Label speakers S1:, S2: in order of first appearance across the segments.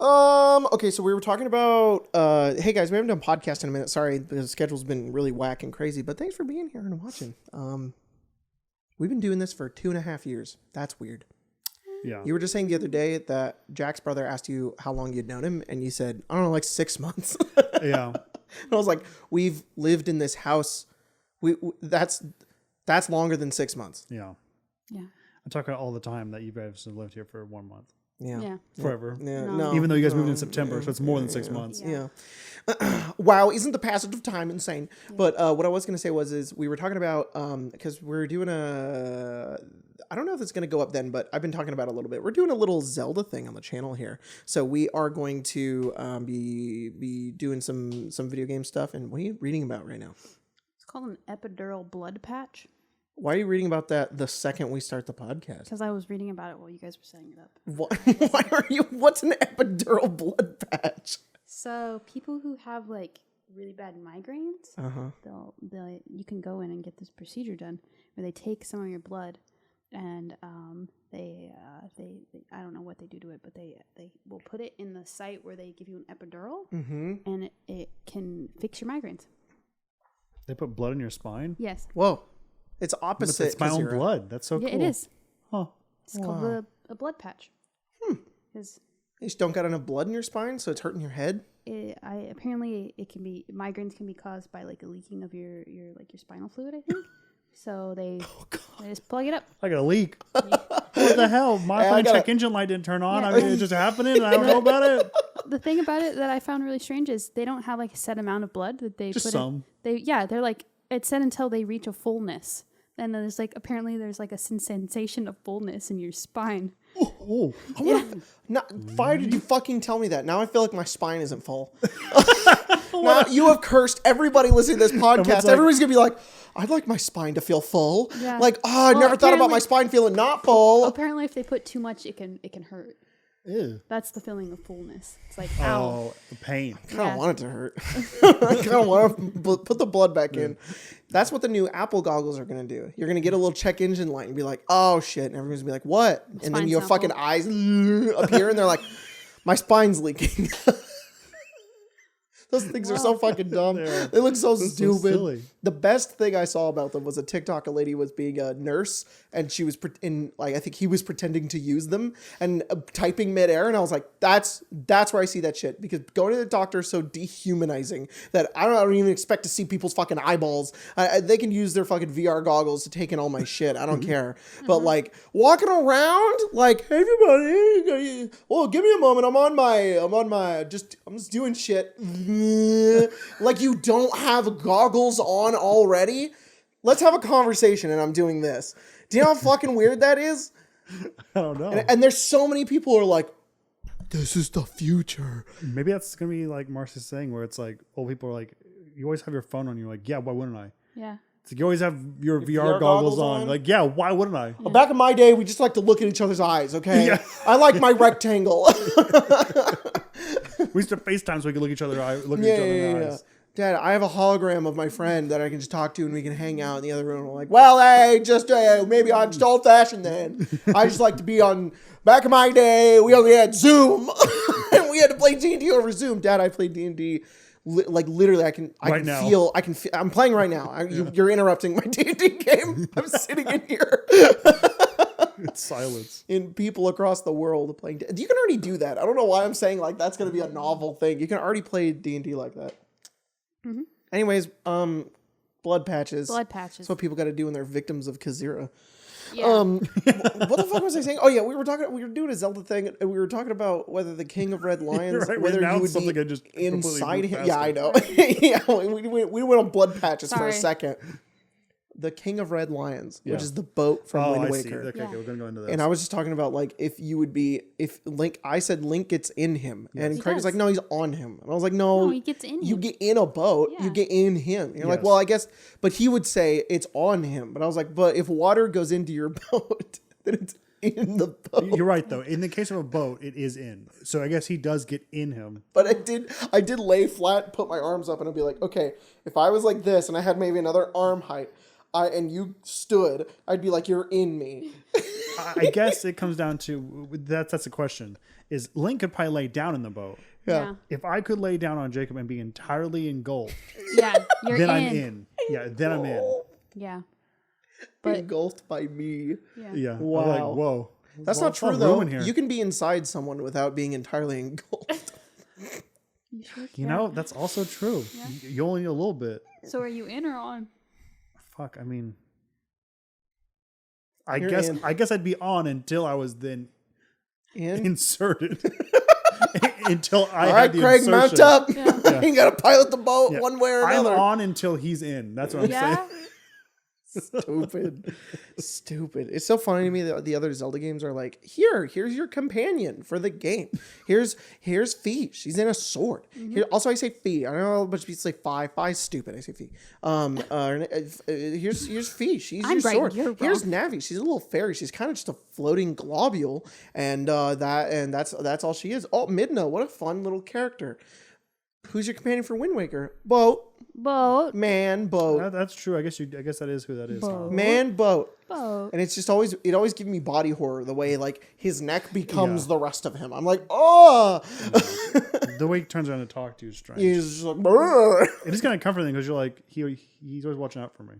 S1: Okay, so we were talking about, hey guys, we haven't done podcast in a minute. Sorry, the schedule's been really whack and crazy, but thanks for being here and watching. We've been doing this for 2.5 years. That's weird.
S2: Yeah.
S1: You were just saying the other day that Jack's brother asked you how long you'd known him, and you said, I don't know, like 6 months.
S2: Yeah.
S1: And I was like, we've lived in this house. That's longer than 6 months.
S2: Yeah.
S3: Yeah.
S2: I talk about all the time that you guys have lived here for 1 month.
S1: Yeah.
S2: Forever.
S1: Yeah.
S3: No.
S2: Even though you guys moved in September, so it's more than 6 months.
S1: Yeah. Wow, isn't the passage of time insane? Yeah. But what I was going to say is we were talking about, because we're doing I don't know if it's going to go up then, but I've been talking about it a little bit. We're doing a little Zelda thing on the channel here. So we are going to be doing some video game stuff. And what are you reading about right now?
S3: It's called an epidural blood patch.
S1: Why are you reading about that the second we start the podcast?
S3: Because I was reading about it while you guys were setting it up.
S1: Why are you? What's an epidural blood patch?
S3: So people who have like really bad migraines, you can go in and get this procedure done where they take some of your blood and they I don't know what they do to it, but they will put it in the site where they give you an epidural, and it can fix your migraines.
S2: They put blood in your spine?
S3: Yes.
S1: Whoa. It's opposite.
S2: It's my own blood. That's so cool.
S3: Yeah, it is.
S2: Huh.
S3: It's called a blood patch.
S1: You just don't got enough blood in your spine, so it's hurting your head?
S3: Apparently migraines can be caused by like a leaking of your spinal fluid, I think. So they just plug it up.
S2: I got a leak. What the hell? My check engine light didn't turn on.
S3: Yeah.
S2: I mean, it's just happening and I don't know about it.
S3: The thing about it that I found really strange is they don't have like a set amount of blood that they
S2: just
S3: put
S2: some.
S3: in. They're like, it's set until they reach a fullness. And then there's like, apparently there's like a sensation of fullness in your spine.
S2: Oh.
S1: Why did you fucking tell me that? Now I feel like my spine isn't full. Now you have cursed everybody listening to this podcast. Everybody's going to be like, I'd like my spine to feel full.
S3: Yeah.
S1: Like, I never thought about my spine feeling not full.
S3: Apparently if they put too much, it can hurt.
S2: Ew.
S3: That's the feeling of fullness. It's like, ow.
S2: Oh, the pain.
S1: I kind of want it to hurt. I kind of want to put the blood back in. That's what the new Apple goggles are going to do. You're going to get a little check engine light and be like, oh shit. And everyone's going to be like, what? And then your fucking eyes appear and they're like, my spine's leaking. Those things are so fucking dumb. They look so stupid. So silly. The best thing I saw about them was a TikTok. A lady was being a nurse, and she was I think he was pretending to use them and typing midair. And I was like, that's where I see that shit, because going to the doctor is so dehumanizing that I don't even expect to see people's fucking eyeballs. They can use their fucking VR goggles to take in all my shit. I don't care. But like walking around, like, hey everybody, well, give me a moment. I'm just doing shit. Like, you don't have goggles on already? Let's have a conversation and I'm doing this. Do you know how fucking weird that is?
S2: I don't know.
S1: And there's so many people who are like, this is the future.
S2: Maybe that's going to be like Marcy's saying, where it's like, old people are like, you always have your phone on. You're like, yeah, why wouldn't I?
S3: Yeah.
S2: It's like, you always have your VR goggles on. Like, yeah, why wouldn't I?
S1: Well, back in my day, we just like to look at each other's eyes, okay? Yeah. I like my rectangle.
S2: We used to FaceTime so we could look at each other's eyes. Yeah.
S1: Dad, I have a hologram of my friend that I can just talk to and we can hang out in the other room. I'm like, well, hey, just maybe I'm just old fashioned then. I just like to be on. Back in my day, we only had Zoom, and we had to play D&D over Zoom. Dad, I played D&D. Like literally, I can feel. I'm playing right now. You're interrupting my D&D game. I'm sitting in here.
S2: It's silence.
S1: In people across the world playing. You can already do that. I don't know why I'm saying like that's going to be a novel thing. You can already play D&D like that. Mm-hmm. Anyways, blood patches.
S3: Blood patches.
S1: That's what people got to do when they're victims of Kazira.
S3: Yeah.
S1: What the fuck was I saying? Oh yeah, we were doing a Zelda thing, and we were talking about whether the King of Red Lions,
S2: right,
S1: whether you would be inside him. Yeah, I know. Yeah, we went on blood patches for a second. The King of Red Lions, which is the boat from Wind Waker.
S2: Okay, we're gonna go into this.
S1: And I was just talking about like if Link. I said Link gets in him, and Craig was like, "No, he's on him." And I was like, "No,
S3: he gets in him.
S1: You get in a boat, you get in him." And you're like, "Well, I guess," but he would say it's on him. But I was like, "But if water goes into your boat, then it's in the boat."
S2: You're right, though. In the case of a boat, it is in. So I guess he does get in him.
S1: But I did lay flat, put my arms up, and I'd be like, okay, if I was like this and I had maybe another arm height. And you stood, I'd be like, you're in me.
S2: I guess it comes down to that's a question. is Link could probably lay down in the boat.
S1: Yeah.
S2: If I could lay down on Jacob and be entirely engulfed,
S3: You're
S2: then
S3: in.
S2: I'm in. Yeah, then I'm in.
S3: Yeah.
S1: Engulfed by me.
S2: Yeah.
S1: Wow.
S2: I'm like, whoa.
S1: That's not true though. You can be inside someone without being entirely engulfed.
S3: You sure can.
S2: You know, that's also true.
S3: Yeah.
S2: You only need a little bit.
S3: So are you in or on?
S2: Fuck, I mean, I guess I'd be on until I was then inserted. Until I
S1: all right,
S2: had the
S1: Craig,
S2: insertion.
S1: mount up. Yeah. You gotta pilot the boat one way or another.
S2: I'm on until he's in. That's what I'm saying.
S1: Stupid. It's so funny to me that the other Zelda games are like, here's your companion for the game. Here's Fee. She's in a sword. Here, also I say Fee. I don't know, but people say Fi. Fi's stupid. I say Fee. Here's Fee. She's your sword. Here's Navi. She's a little fairy. She's kind of just a floating globule, and that's all she is. Oh, Midna, what a fun little character. Who's your companion for Wind Waker? Boat. Man, boat.
S2: That's true. I guess that is who that is.
S3: Boat.
S1: Man, boat.
S3: Boat.
S1: And it's just always gives me body horror the way like his neck becomes the rest of him. I'm like, oh.
S2: The way he turns around to talk to you is strange.
S1: He's just like, brr.
S2: It is kind of comforting because you're like, he's always watching out for me.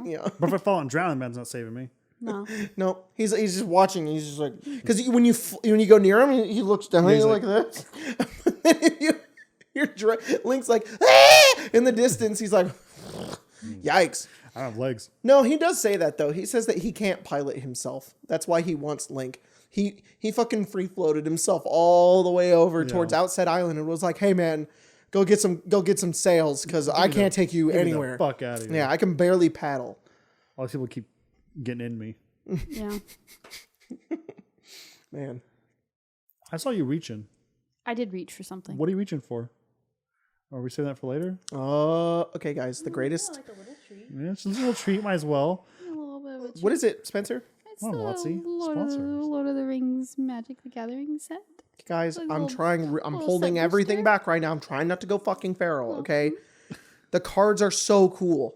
S1: Yeah.
S2: But if I fall and drown, man's not saving me.
S1: No, he's just watching. And he's just like, because when you go near him, he looks down at you like this. Link's like, ah! In the distance, he's like, yikes.
S2: I don't have legs.
S1: No, he does say that though. He says that he can't pilot himself. That's why he wants Link. He fucking free floated himself all the way over towards Outset Island and was like, hey man, go get some sails because I can't take you anywhere.
S2: Fuck out of here.
S1: Yeah, I can barely paddle.
S2: All these people keep getting in me.
S3: Yeah.
S1: Man.
S2: I saw you reaching.
S3: I did reach for something.
S2: What are you reaching for? Are we saving that for later?
S1: Okay, guys. The greatest.
S3: Like a little treat.
S2: Yeah, it's a little treat. Might as well.
S3: A little bit of a treat.
S1: What is it, Spencer?
S3: It's
S2: Oh,
S3: the
S2: Lotsie,
S3: Lord of the Rings Magic the Gathering set.
S1: Guys,
S3: Like
S1: I'm
S3: little-
S1: trying. I'm
S3: little
S1: holding
S3: set
S1: everything
S3: booster.
S1: back right now. I'm trying not to go fucking feral. Okay. The cards are so cool.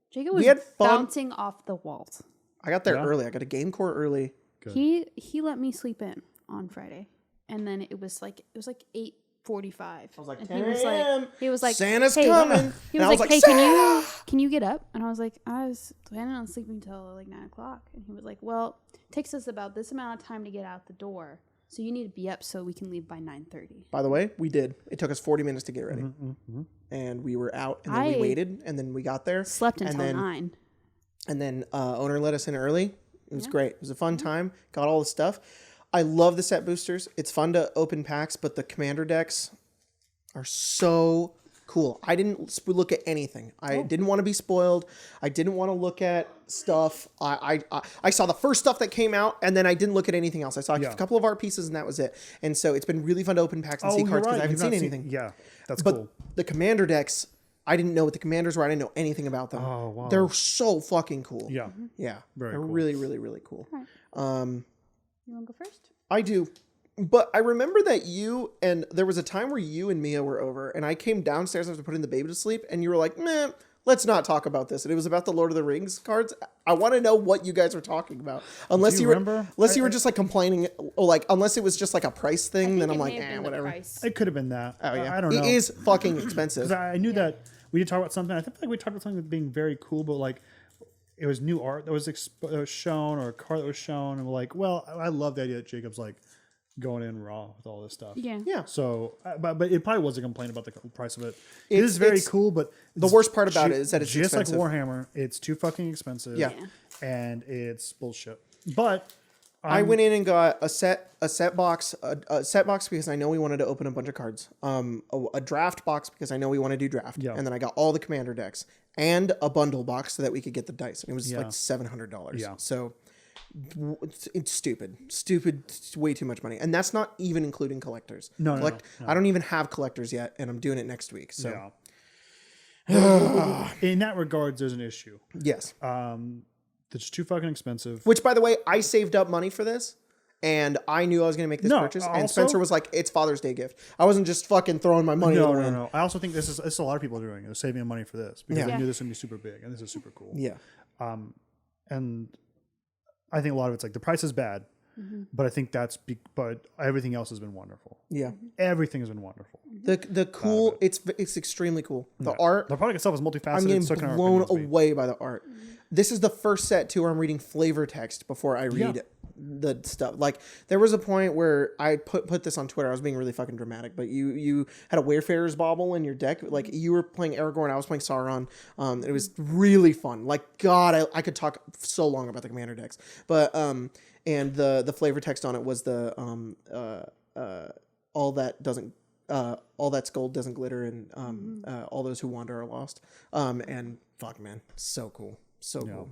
S3: Jacob was
S1: had fun.
S3: bouncing off the walls.
S1: I got there
S2: Yeah.
S1: early. I got a game core early.
S2: Good.
S3: He let me sleep in on Friday, and then it was like 8:45. I
S1: was like,
S3: and
S1: 10
S3: he was like
S1: Santa's
S3: hey,
S1: coming.
S3: He
S1: And I
S3: was
S1: was
S3: like,
S1: like,
S3: hey, can you get up? And I was like, I was planning on sleeping till like 9:00. And he was like, well, it takes us about this amount of time to get out the door, so you need to be up so we can leave by 9:30.
S1: By the way, we did. It took us 40 minutes to get ready, and we were out, and then we waited, and then we got there.
S3: Slept until
S1: and then,
S3: 9.
S1: And then owner let us in early. It was great. It was a fun time. Got all the stuff. I love the set boosters. It's fun to open packs, but the commander decks are so cool. I didn't look at anything. I didn't want to be spoiled. I didn't want to look at stuff. I saw the first stuff that came out, and then I didn't look at anything else. I saw a couple of art pieces, and that was it. And so it's been really fun to open packs and see cards because I haven't seen anything.
S2: Yeah, that's
S1: but
S2: cool.
S1: the commander decks, I didn't know what the commanders were. I didn't know anything about them.
S2: Oh, wow.
S1: They're so fucking cool.
S2: Yeah.
S1: Yeah.
S2: Very
S1: They're
S2: cool.
S1: really, really, really cool.
S3: All right. You want to go first?
S1: I do. But I remember that there was a time where you and Mia were over, and I came downstairs after putting the baby to sleep, and you were like, man, let's not talk about this. And it was about the Lord of the Rings cards. I want to know what you guys were talking about. Unless you
S2: remember?
S1: were just like complaining, or like, unless it was just like a price thing, then I'm like, whatever.
S2: It could have been that.
S1: Oh, yeah.
S2: I don't know.
S1: It is fucking expensive.
S2: 'Cause I knew that we did talk about something. I think like we talked about something being very cool, but like it was new art that was shown or a card that was shown, and we're like, well, I love the idea that Jacob's like going in raw with all this stuff.
S3: Yeah.
S1: Yeah.
S2: So, but it probably was a complaint about the price of it. It is very cool, but
S1: the worst part about it is that it's
S2: just
S1: expensive.
S2: like Warhammer. It's too fucking expensive.
S1: Yeah.
S2: And it's bullshit. But
S1: I went in and got a set box because I know we wanted to open a bunch of cards. A draft box because I know we want to do draft.
S2: Yeah.
S1: And then I got all the commander decks and a bundle box so that we could get the dice. And it was like $700.
S2: Yeah.
S1: So it's stupid. It's way too much money. And that's not even including collectors.
S2: No.
S1: I don't even have collectors yet, and I'm doing it next week. So
S2: in that regards, there's an issue.
S1: yes.
S2: That's too fucking expensive.
S1: Which, by the way, I saved up money for this. And I knew I was going to make this purchase. And
S2: also-
S1: Spencer was like, it's Father's Day gift. I wasn't just fucking throwing my money away.
S2: No. I also think this is a lot of people are doing it. They're saving money for this because they knew this would be super big, and this is super cool.
S1: Yeah.
S2: And I think a lot of it's like the price is bad, But I think but everything else has been wonderful.
S1: Yeah.
S2: Everything has been wonderful.
S1: The cool, it's extremely cool. The art.
S2: The product itself is multifaceted.
S1: I'm getting
S2: so can our
S1: blown
S2: opinions be.
S1: away by the art. This is the first set too where I'm reading flavor text before I read the stuff. Like there was a point where I put this on Twitter. I was being really fucking dramatic, but you had a Wayfarer's bauble in your deck. Like you were playing Aragorn, I was playing Sauron. It was really fun. Like God, I could talk so long about the commander decks. But and the flavor text on it was the all that's gold doesn't glitter, and all those who wander are lost. And fuck, man, so cool. So cool.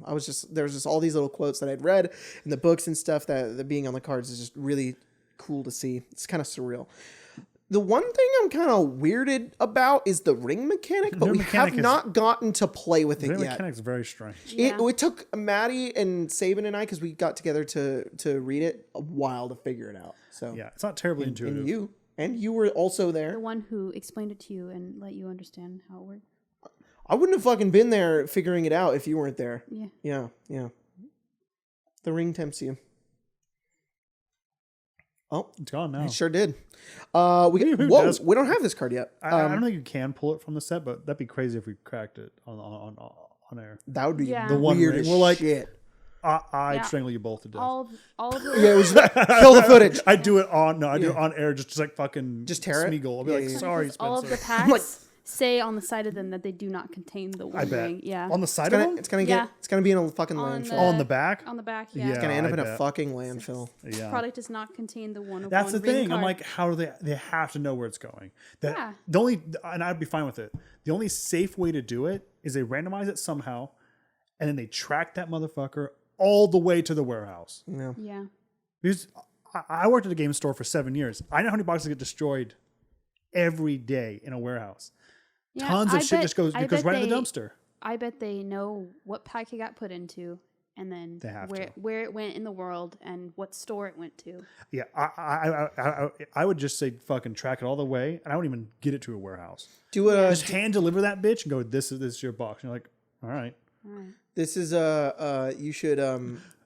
S1: There was just all these little quotes that I'd read in the books and stuff that being on the cards is just really cool to see. It's kind of surreal. The one thing I'm kind of weirded about is the ring mechanic, but we have not gotten to play with it yet. The
S2: mechanic is very strange.
S1: It took Maddie and Saban and I, because we got together to read it, a while to figure it out. So
S2: yeah, it's not terribly intuitive.
S1: And you were also there.
S3: The one who explained it to you and let you understand how it worked.
S1: I wouldn't have fucking been there figuring it out if you weren't there. Yeah. The ring tempts you. Oh,
S2: it's gone now.
S1: It sure did. We don't have this card yet.
S2: I don't think you can pull it from the set, but that'd be crazy if we cracked it on air.
S1: That would be
S2: the one
S1: weird
S2: ring.
S1: as
S2: We're like,
S1: shit.
S2: I'd strangle you both to death.
S3: All of the
S1: it was kill the footage.
S2: I do it on air, just like fucking
S1: just tear it.
S2: Smeagol. I'll be like, sorry, Spencer.
S3: All of the packs say on the side of them that they do not contain the one ring. Yeah.
S2: On the side of them?
S1: It's gonna be in a fucking landfill.
S2: On the back?
S3: On the back, yeah.
S1: It's gonna end up in a fucking landfill.
S3: This product does not contain the one of
S2: That's
S3: one
S2: the thing.
S3: ring card.
S2: I'm like, how do they have to know where it's going? And I'd be fine with it. The only safe way to do it is they randomize it somehow, and then they track that motherfucker all the way to the warehouse.
S3: Yeah.
S2: Because I worked at a game store for 7 years. I know how many boxes get destroyed every day in a warehouse. Yeah, tons of shit just goes right in the dumpster.
S3: I bet they know what pack it got put into, and then where it went in the world and what store it went to.
S2: Yeah, I would just say fucking track it all the way, and I wouldn't even get it to a warehouse. Just hand deliver that bitch and go, this is your box. And you're like, all right.
S1: This is you should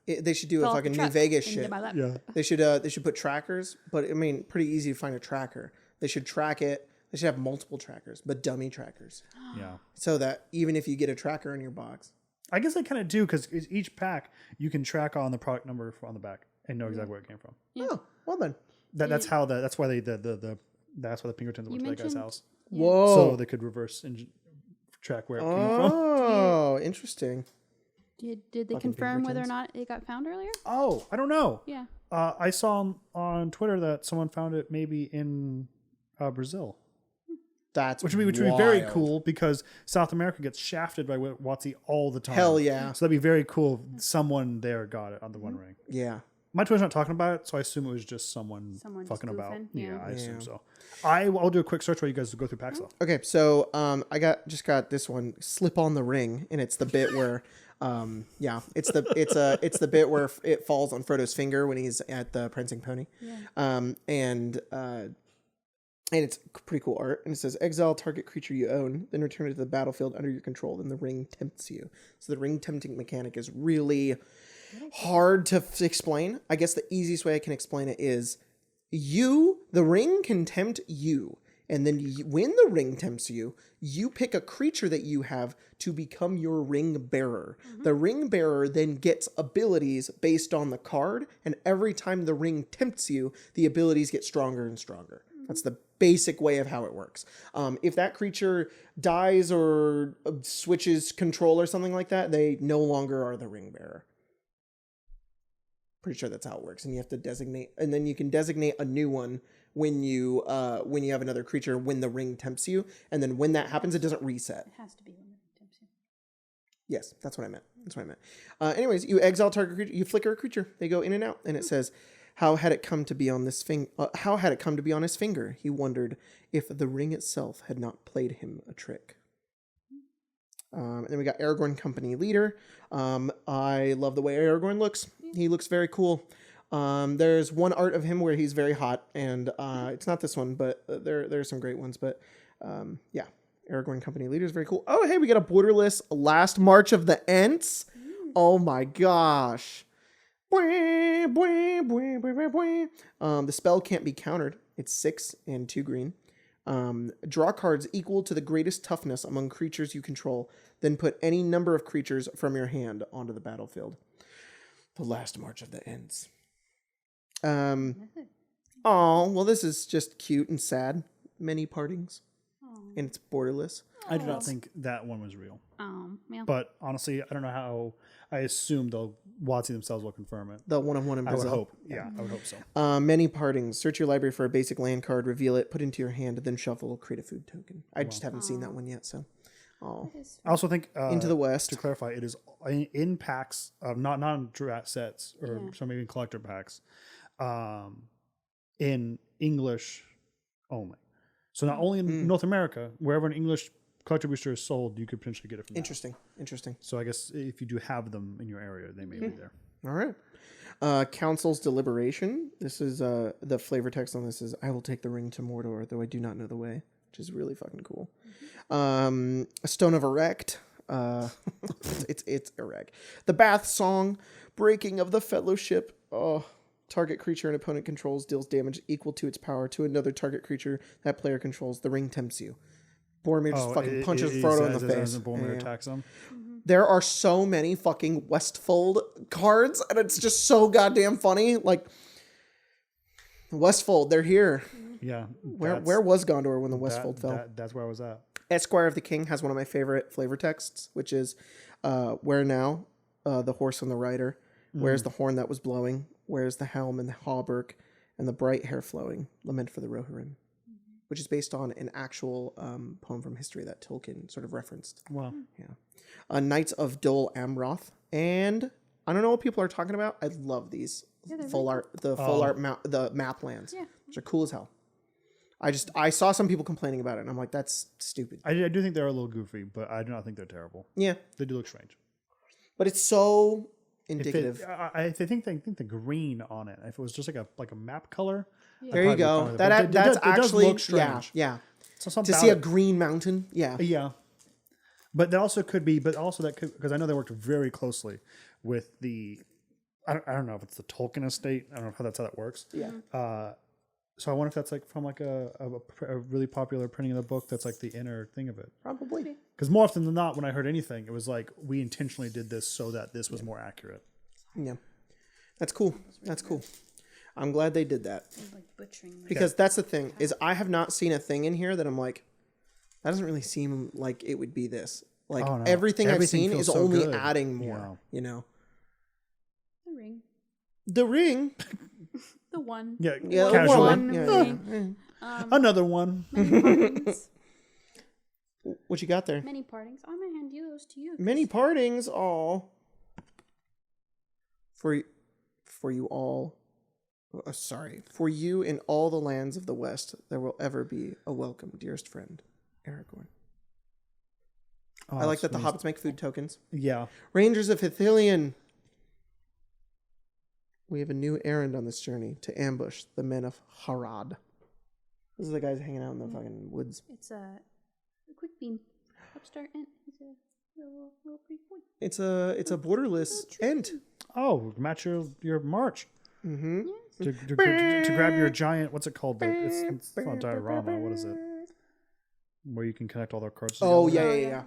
S1: they should do a fucking New Vegas shit.
S2: Yeah.
S1: They should put trackers, but I mean, pretty easy to find a tracker. They should track it. They should have multiple trackers, but dummy trackers.
S2: Yeah.
S1: So that even if you get a tracker in your box.
S2: I guess they kind of do, because each pack you can track on the product number on the back and know exactly where it came from.
S1: Yeah. Oh, well then.
S2: That's why the Pinkertons went to that guy's house.
S1: Whoa.
S2: So they could reverse and track where it came from.
S1: Oh, interesting.
S3: Did they confirm whether or not it got found earlier?
S2: Oh, I don't know.
S3: Yeah.
S2: I saw on Twitter that someone found it maybe in Brazil. Which would be very cool, because South America gets shafted by WotC all the time.
S1: Hell yeah.
S2: So that'd be very cool if someone there got it on the One Ring.
S1: Yeah.
S2: My Twitter's not talking about it, so I assume it was just someone fucking about. Yeah, I assume so. I'll do a quick search while you guys go through packs though.
S1: Okay, so I just got this one, Slip on the Ring, and it's the bit where it's the bit where it falls on Frodo's finger when he's at the prancing pony. Yeah. And it's pretty cool art. And it says, exile target creature you own, then return it to the battlefield under your control. Then the ring tempts you. So the ring tempting mechanic is really hard to explain. I guess the easiest way I can explain it is the ring can tempt you. And then when the ring tempts you, you pick a creature that you have to become your ring bearer. Mm-hmm. The ring bearer then gets abilities based on the card. And every time the ring tempts you, the abilities get stronger and stronger. Mm-hmm. That's the basic way of how it works. If that creature dies or switches control or something like that, they no longer are the ring bearer. Pretty sure that's how it works. And you have to designate, and then you can designate a new one when you have another creature when the ring tempts you, and then when that happens, it doesn't reset.
S3: It has to be when the ring tempts you.
S1: Yes, that's what I meant. Anyways, you exile target creature, you flicker a creature, they go in and out, and it says, how had it come to be on this how had it come to be on his finger? He wondered if the ring itself had not played him a trick. And then we got Aragorn Company Leader. I love the way Aragorn looks. He looks very cool. There's one art of him where he's very hot, and it's not this one, but there's some great ones. But yeah, Aragorn Company Leader is very cool. Oh, hey, we got a borderless Last March of the Ents. Oh my gosh. The spell can't be countered. It's 6 and 2 green. Draw cards equal to the greatest toughness among creatures you control. Then put any number of creatures from your hand onto the battlefield. The last march of the Ents. Oh, well, this is just cute and sad. Many partings. And it's borderless.
S2: I do not think that one was real.
S3: Yeah.
S2: But honestly, I don't know how. I assume they'll WotC themselves will confirm it.
S1: The one-on-one in
S2: I would
S1: Brazil.
S2: hope. Yeah, I would hope so.
S1: Many partings. Search your library for a basic land card, reveal it, put it into your hand, then shuffle, create a food token. I just haven't seen that one yet, so. Oh.
S2: I also think
S1: Into the West.
S2: To clarify, it is in packs, not in draft sets or some maybe in collector packs, in English only. So not only in North America, wherever an English collector booster is sold, you could potentially get it from
S1: Interesting.
S2: So I guess if you do have them in your area, they may be there.
S1: All right. Council's Deliberation. This is the flavor text on this is I will take the ring to Mordor, though I do not know the way, which is really fucking cool. A Stone of Erect. It's Erect. The Bath Song. Breaking of the Fellowship. Oh, target creature an opponent controls deals damage equal to its power to another target creature that player controls. The ring tempts you. Boromir just fucking punches Frodo in the face.
S2: Boromir attacks him.
S1: There are so many fucking Westfold cards, and it's just so goddamn funny. Like, Westfold, they're here.
S2: Yeah.
S1: Where was Gondor when the Westfold fell?
S2: That's where I was at.
S1: Esquire of the King has one of my favorite flavor texts, which is, where now, the horse and the rider? Where's the horn that was blowing? Where's the helm and the hauberk and the bright hair flowing? Lament for the Rohirrim. Which is based on an actual poem from history that Tolkien sort of referenced.
S2: Wow.
S1: Yeah. Knights of Dol Amroth. And I don't know what people are talking about. I love these full art, the map lands. Yeah. Which are cool as hell. I saw some people complaining about it, and I'm like, that's stupid.
S2: I do think they're a little goofy, but I do not think they're terrible.
S1: Yeah.
S2: They do look strange.
S1: But it's so indicative.
S2: I think the green on it, if it was just like a map color.
S1: Yeah. There you go. That's actually look strange. Yeah.
S2: So
S1: to see a green mountain. Yeah.
S2: Yeah. But that also could be, because I know they worked very closely with I don't know if it's the Tolkien estate. I don't know how that works.
S1: Yeah.
S2: So I wonder if that's like from like a really popular printing of the book that's like the inner thing of it.
S1: Probably.
S2: Because more often than not, when I heard anything, it was like, we intentionally did this so that this was more accurate.
S1: Yeah. That's cool. That's cool. I'm glad they did that.
S3: Like butchering.
S1: Because that's the thing, is I have not seen a thing in here that I'm like, that doesn't really seem like it would be this. Like, everything I've seen is so only adding more, you know?
S3: The ring.
S1: The ring?
S3: The one.
S2: Yeah,
S1: casually.
S2: Another one.
S3: Many partings.
S1: What you got there?
S3: Many partings. I'm going to hand those to you.
S1: Many partings. Oh. For you all. For you in all the lands of the West, there will ever be a welcome, dearest friend, Aragorn. Oh, I like that the hobbits make food tokens.
S2: Yeah.
S1: Rangers of Ithilien. We have a new errand on this journey to ambush the men of Harad. This is the guys hanging out in the fucking woods.
S3: It's a quick beam. Upstart Ent. He's a little pretty boy.
S1: It's a borderless Ent.
S2: Oh, match your march.
S1: Mm-hmm.
S3: Yes.
S2: To grab your giant, what's it called? It's not diorama. What is it? Where you can connect all their cards together.
S1: Oh, yeah.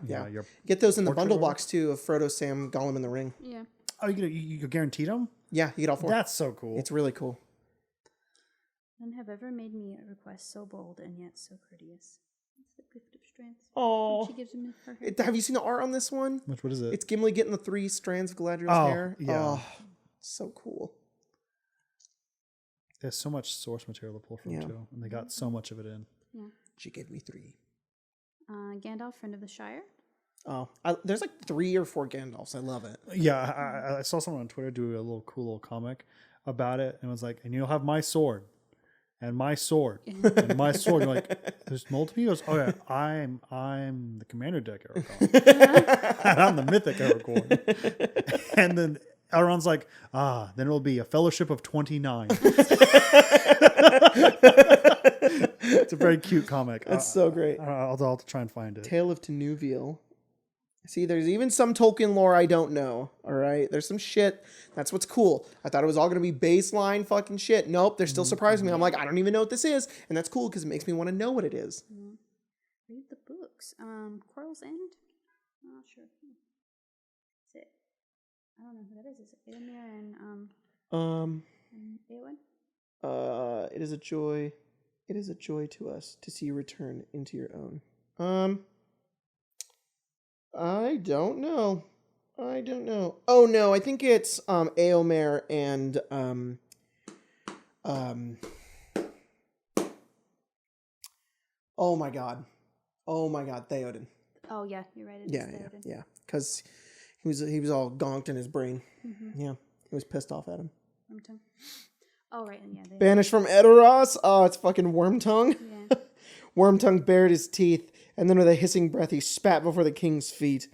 S1: Get those in the bundle box, too, of Frodo, Sam, Gollum, and the Ring.
S3: Yeah.
S2: Oh, you guaranteed them?
S1: Yeah, you get all 4.
S2: That's so cool.
S1: It's really cool.
S3: None have ever made me a request so bold and yet so courteous. It's the gift of strands.
S1: Oh.
S3: She gives him her hair.
S1: Have you seen the art on this one?
S2: What is it?
S1: It's Gimli getting the 3 strands of Galadriel's hair.
S2: Yeah.
S1: Oh, so cool.
S2: There's so much source material to pull from, too. And they got so much of it in.
S3: Yeah.
S1: She gave me 3.
S3: Gandalf, friend of the Shire.
S1: Oh, there's like 3 or 4 Gandalfs. I love it.
S2: Yeah, I saw someone on Twitter do a cool little comic about it, and it was like, and you'll have my sword, and my sword, and my sword. You're like, there's multiple. He goes, oh yeah, I'm the commander deck Aragorn, and I'm the mythic Aragorn, and then Elrond's like, then it'll be a fellowship of 29. It's a very cute comic.
S1: It's so great.
S2: I'll try and find it.
S1: Tale of Tenuviel. See, there's even some Tolkien lore I don't know. All right, there's some shit. That's what's cool. I thought it was all gonna be baseline fucking shit. Nope, they're still surprising me. I'm like, I don't even know what this is, and that's cool because it makes me want to know what it is.
S3: Read the books. Quarrel's End. I'm not sure. Is it? I don't know who that is. Is it Éomer and Éowyn?
S1: It is a joy. It is a joy to us to see you return into your own. I don't know. Oh no, I think it's Éomer and oh my god, Theoden.
S3: Oh yeah, you're right.
S1: Yeah, because he was all gonked in his brain. Mm-hmm. Yeah, he was pissed off at him.
S3: Wormtongue. Oh right, and yeah.
S1: Banished from Edoras. Oh, it's fucking Wormtongue.
S3: Yeah.
S1: Wormtongue bared his teeth, and then with a hissing breath, he spat before the king's feet.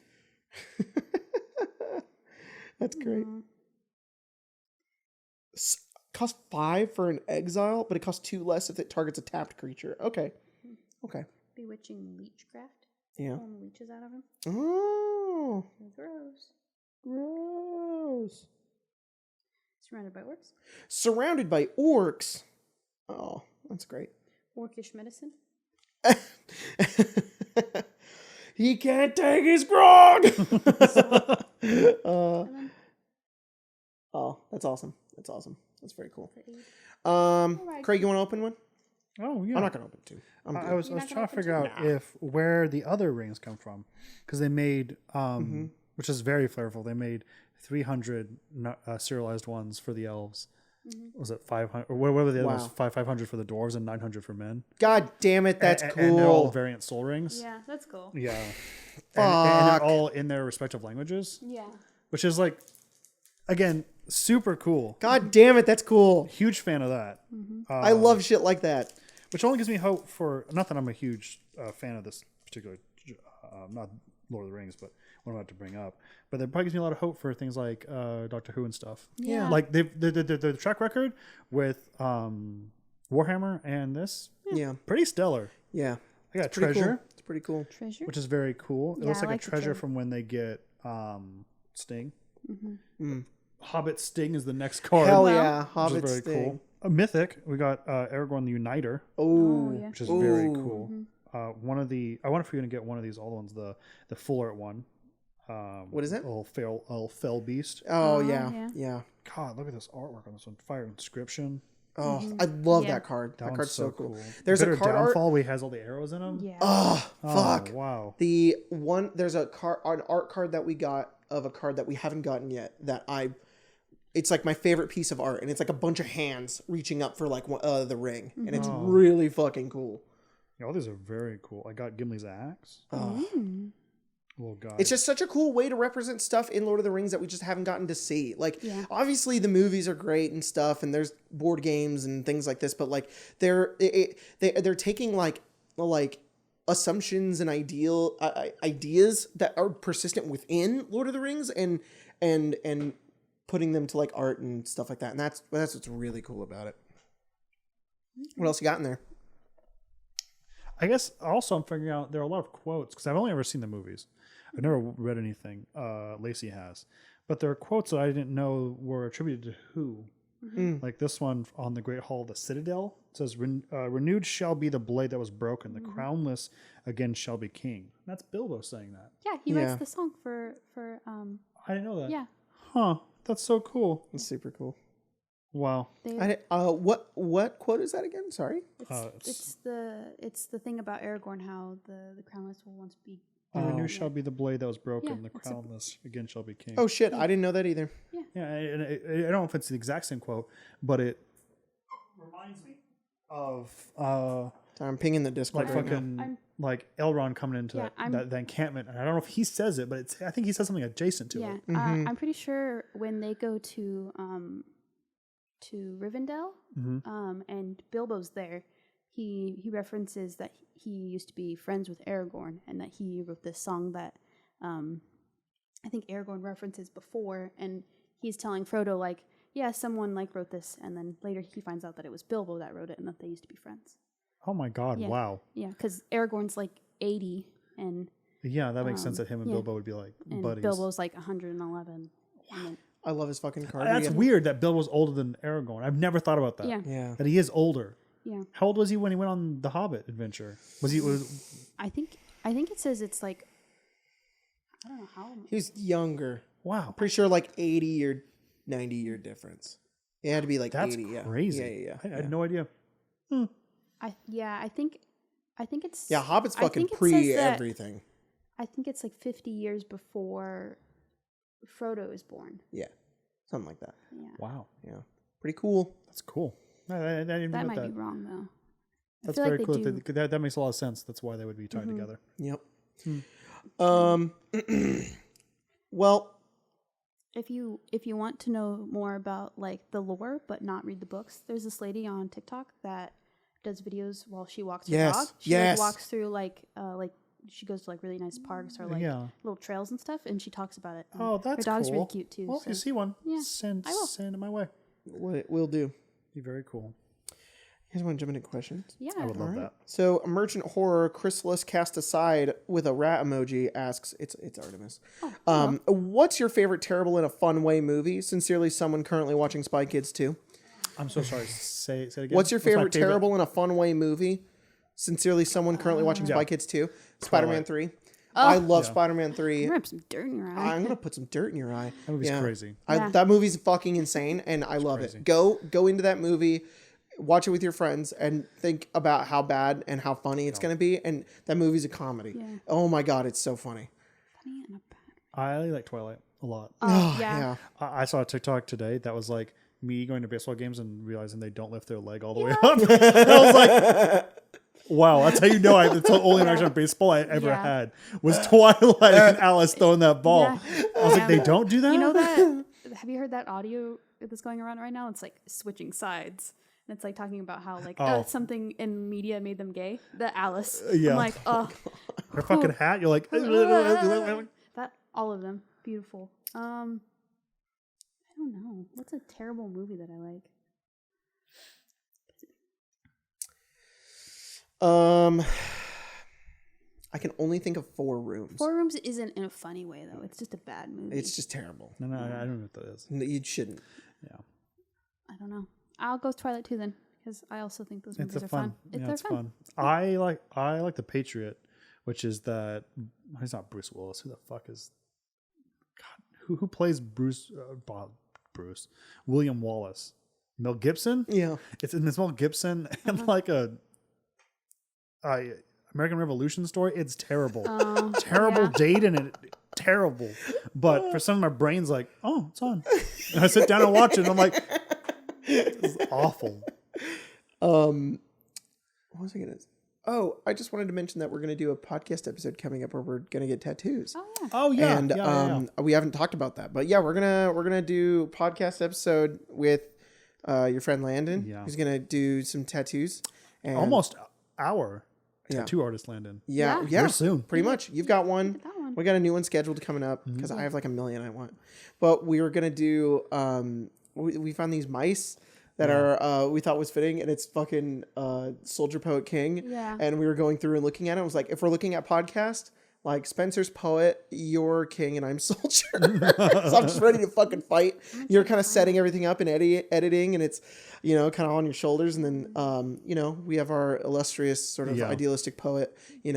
S1: That's great. Costs 5 for an exile, but it costs 2 less if it targets a tapped creature. Okay.
S3: Bewitching Leechcraft.
S1: Yeah.
S3: Pulling leeches out of him.
S1: Oh.
S3: Gross. Surrounded by orcs.
S1: Oh, that's great.
S3: Orcish medicine.
S1: He can't take his grog. Oh, that's awesome. That's very cool. Craig, you want to open one?
S2: Oh yeah.
S1: I'm not gonna open two.
S2: I was trying to figure out where the other rings come from, because they made which is very flavorful. They made 300 serialized ones for the elves. Mm-hmm. Was it 500? Or what were the others? 500 for the dwarves and 900 for men.
S1: God damn it, that's cool.
S2: And they're all variant soul rings.
S3: Yeah, that's cool.
S2: Yeah. And they're all in their respective languages.
S3: Yeah.
S2: Which is like, again, super cool.
S1: God damn it, that's cool.
S2: Huge fan of that.
S3: Mm-hmm.
S1: I love shit like that.
S2: Which only gives me hope for, not that I'm a huge fan of this particular, not Lord of the Rings, but what I'm about to bring up. But that probably gives me a lot of hope for things like Doctor Who and stuff.
S3: Yeah.
S2: Like the track record with Warhammer and this, pretty stellar.
S1: Yeah.
S2: I got Treasure.
S1: Cool. It's pretty cool.
S3: Treasure?
S2: Which is very cool. It looks like a treasure
S3: the
S2: from when they get Sting.
S3: Mm-hmm.
S2: Hobbit Sting is the next card.
S1: Hell yeah.
S2: Hobbit Sting. Very cool. A Mythic, we got Aragorn the Uniter.
S1: Which
S2: is very cool. Mm-hmm. One of the, I wonder if you're going to get one of these old ones, the full art one.
S1: What is it?
S2: Fell Beast.
S1: Oh, yeah.
S2: God, look at this artwork on this one. Fire Inscription.
S1: Oh, I love that card. That card's so cool. There's a card
S2: Downfall
S1: art
S2: where he has all the arrows in them.
S3: Yeah.
S1: Oh, fuck.
S2: Wow.
S1: There's an art card that we got of a card that we haven't gotten yet that it's like my favorite piece of art, and it's like a bunch of hands reaching up for like the ring, and it's really fucking cool.
S2: Yeah, all these are very cool. I got Gimli's axe. Oh god.
S1: It's just such a cool way to represent stuff in Lord of the Rings that we just haven't gotten to see. Like, obviously the movies are great and stuff, and there's board games and things like this, but like they're taking like assumptions and ideas that are persistent within Lord of the Rings and putting them to like art and stuff like that. And that's what's really cool about it. What else you got in there?
S2: I guess also I'm figuring out there are a lot of quotes, because I've only ever seen the movies. I've never read anything. Lacey has. But there are quotes that I didn't know were attributed to who. Mm-hmm. Like this one on the Great Hall of the Citadel. It says, renewed shall be the blade that was broken. The crownless again shall be king. And that's Bilbo saying that.
S3: Yeah, he writes the song for
S2: I didn't know that.
S3: Yeah.
S2: Huh. That's so cool.
S1: That's super cool.
S2: Wow.
S1: What quote is that again? Sorry.
S3: It's the thing about Aragorn, how the crownless will once be.
S2: Renewed shall be the blade that was broken. The crownless again shall be king.
S1: Oh shit! I didn't know that either.
S2: Yeah. And I don't know if it's the exact same quote, but it reminds me of.
S1: I'm pinging the Discord
S2: like fucking like Elrond coming into that encampment, and I don't know if he says it, but I think he says something adjacent to it.
S3: Yeah, I'm pretty sure when they go to Rivendell, and Bilbo's there, he references that he used to be friends with Aragorn, and that he wrote this song that I think Aragorn references before, and he's telling Frodo like, yeah, someone like wrote this, and then later he finds out that it was Bilbo that wrote it, and that they used to be friends.
S2: Oh my god!
S3: Yeah.
S2: Wow.
S3: Yeah, because Aragorn's like 80, and
S2: Yeah, that makes sense that him and Bilbo would be like
S3: and
S2: buddies.
S3: Bilbo's like 111. Wow.
S1: I love his fucking card.
S2: That's weird that Bilbo's older than Aragorn. I've never thought about that.
S3: Yeah.
S2: That he is older.
S3: Yeah.
S2: How old was he when he went on the Hobbit adventure? Was he?
S3: I think it says it's like, I don't know how.
S1: He's younger.
S2: Wow.
S1: Pretty sure like 80 or 90 year difference. It had to be like
S2: That's
S1: 80.
S2: crazy.
S1: Yeah.
S2: I had no idea.
S3: I think it's.
S1: Yeah, Hobbit's
S3: I
S1: fucking
S3: think it
S1: pre
S3: says that-
S1: everything.
S3: I think it's like 50 years before Frodo is born.
S1: Yeah, something like that.
S3: Yeah.
S2: Wow.
S1: Yeah, pretty cool.
S2: That's cool. I didn't
S3: That
S2: know
S3: might
S2: that.
S3: be wrong though.
S2: That's
S3: I feel
S2: very
S3: like
S2: cool.
S3: they do.
S2: That makes a lot of sense. That's why they would be tied together.
S1: Yep. Well,
S3: If you want to know more about like the lore but not read the books, there's this lady on TikTok that does videos while she walks her
S1: Yes,
S3: dog. She
S1: yes.
S3: like, walks through like she goes to like really nice parks or like
S2: Yeah.
S3: little trails and stuff, and she talks about it. And
S2: Oh, that's
S3: her dog's
S2: cool.
S3: really cute too.
S2: Well, if
S3: so-
S2: you see one,
S3: Yeah,
S2: send
S3: I will.
S2: it my way.
S1: what we'll do.
S2: Be very cool.
S1: You guys want to jump into questions?
S3: yeah,
S2: I would love that.
S1: So, Emergent Horror Chrysalis Cast Aside with a rat emoji asks, it's Artemis. What's your favorite terrible in a fun way movie? Sincerely, someone currently watching Spy Kids 2.
S2: I'm so sorry. Say it again.
S1: What's your
S2: my
S1: favorite terrible in a fun way movie? Sincerely, someone currently watching Spy Kids 2. Spider-Man 3. I love Spider-Man 3.
S3: I'm gonna have some dirt in your eye.
S1: I'm gonna put some dirt in your eye.
S2: That movie's crazy.
S1: That movie's fucking insane, and I love it. Go into that movie, watch it with your friends, and think about how bad and how funny it's gonna be. And that movie's a comedy.
S3: Yeah.
S1: Oh my god, it's so funny.
S3: Funny and a bad.
S2: I like Twilight a lot.
S3: Yeah.
S2: I saw a TikTok today that was like me going to baseball games and realizing they don't lift their leg all the way up. I was like, wow, that's how you know it's the only interaction of baseball I ever had was Twilight and Alice throwing that ball.
S3: Yeah.
S2: I was like, they don't do that?
S3: You know that? Have you heard that audio that's going around right now? It's like switching sides. And it's like talking about how like something in media made them gay. The Alice.
S2: Yeah.
S3: I'm like, oh,
S2: Her fucking hat, you're like,
S3: that all of them beautiful. I don't know. What's a terrible movie that I like?
S1: I can only think of 4 Rooms.
S3: 4 Rooms isn't in a funny way though. It's just a bad movie.
S1: It's just terrible.
S2: no, I don't know what that is.
S1: No, you shouldn't.
S2: Yeah.
S3: I don't know. I'll go with Twilight too then, because I also think those movies
S2: It's
S3: are fun.
S2: It's fun. I like The Patriot, which is that he's not Bruce Willis. Who the fuck is God? Who plays Bruce? William Wallace. Mel Gibson.
S1: Yeah.
S2: It's Mel Gibson and like a American Revolution story. It's terrible. Terrible date in it. Terrible. But for some of my brain's like, oh, it's on. And I sit down and watch it and I'm like, this is awful.
S1: What was I gonna? Oh, I just wanted to mention that we're gonna do a podcast episode coming up where we're gonna get tattoos.
S3: Oh yeah.
S2: Oh yeah.
S1: And we haven't talked about that, but yeah, we're gonna do a podcast episode with your friend Landon.
S2: Yeah.
S1: Who's gonna do some tattoos. And
S2: Almost our tattoo artist Landon.
S1: Yeah.
S2: Very soon.
S1: Pretty much. You've got one.
S3: That one.
S1: We got a new one scheduled coming up because I have like a million I want. But we were gonna do. We found these mice that are we thought was fitting, and it's fucking Soldier Poet King.
S3: Yeah.
S1: And we were going through and looking at it. I was like, if we're looking at podcast, like Spencer's Poet, you're King, and I'm Soldier. So I'm just ready to fucking fight. You're kind of setting everything up and editing, and it's kind of on your shoulders, and then we have our illustrious sort of idealistic poet. I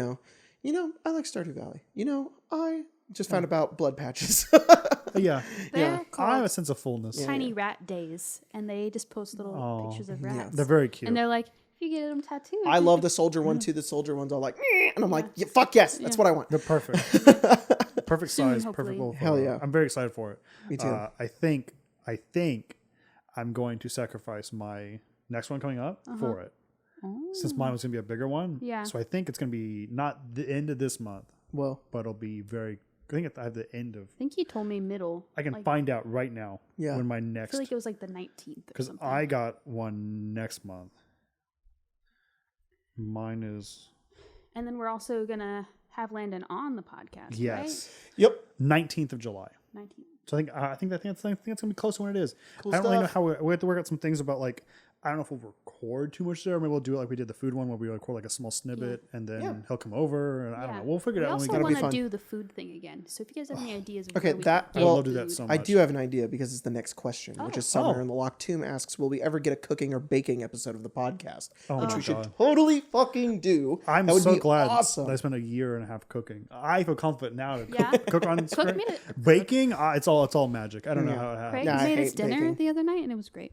S1: like Stardew Valley. I just found about blood patches.
S2: Yeah.
S3: They're called
S2: I have a sense of fullness.
S3: Tiny Rat Days, and they just post little pictures of rats.
S2: They're very cute.
S3: And they're like, if you get them tattooed.
S1: I love the soldier one too. The soldier one's all like, and I'm like, yeah, fuck yes, that's what I want.
S2: They're perfect. Perfect size,
S3: hopefully.
S2: perfect little photo.
S1: Hell yeah.
S2: I'm very excited for it.
S1: Me too.
S2: I think I'm going to sacrifice my next one coming up for it. Since mine was going to be a bigger one.
S3: Yeah.
S2: So I think it's going to be not the end of this month,
S1: Well,
S2: but it'll be I think I have the end of.
S3: I think you told me middle.
S2: I can find out right now when my
S3: I
S2: next.
S3: feel like it was like the 19th.
S2: Because
S3: Because
S2: I got one next month. Mine is.
S3: And then we're also going to have Landon on the podcast.
S2: Yes.
S1: yep.
S2: 19th of July.
S3: Right? 19th.
S2: So I think that's gonna be close to when it is.
S1: Cool
S2: I don't really know
S1: stuff.
S2: how we have to work out some things about like I don't know if we'll record too much there. Maybe we'll do it like we did the food one where we record like a small snippet and then he'll come over. And I don't know. We'll figure it out when we get.
S3: We also want to do the food thing again. So if you guys have any ideas, of
S1: okay,
S3: that
S2: I would love to do that so much.
S1: I do have an idea because it's the next question, which is Summer in the Locked Tomb asks, "Will we ever get a cooking or baking episode of the podcast?" Which we should totally fucking do.
S2: I'm so glad that I spent a year and a half cooking. I feel confident now to cook on screen. Baking, it's all magic. I don't know how it happens.
S3: Craig made us dinner the other night, and it was great.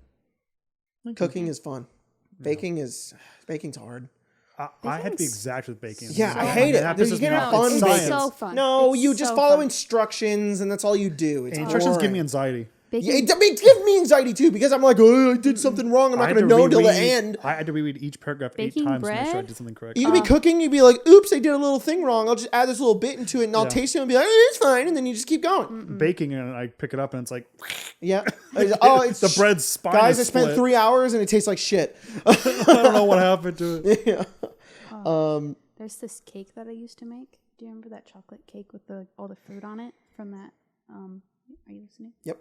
S1: Cooking is fun. Baking's hard.
S2: I had to be exact with baking.
S1: Yeah, I hate it. You can't have fun baking.
S3: It's so fun.
S1: No, you just follow instructions and that's all you do. It's
S2: instructions give me anxiety.
S1: Yeah, it gives me anxiety too because I'm like, oh, I did something wrong. I'm not going to know until the end.
S2: I had to reread each paragraph 8 times to make sure I did something correct.
S1: You can be cooking, you'd be like, oops, I did a little thing wrong. I'll just add this little bit into it and I'll taste it and be like, it's fine. And then you just keep going.
S2: Baking, and I pick it up and it's like,
S1: yeah. It's
S2: the bread's spine.
S1: Guys, I spent 3 hours and it tastes like shit.
S2: I don't know what happened to it.
S1: Yeah.
S3: There's this cake that I used to make. Do you remember that chocolate cake with all the fruit on it from that? Are you listening?
S1: Yep.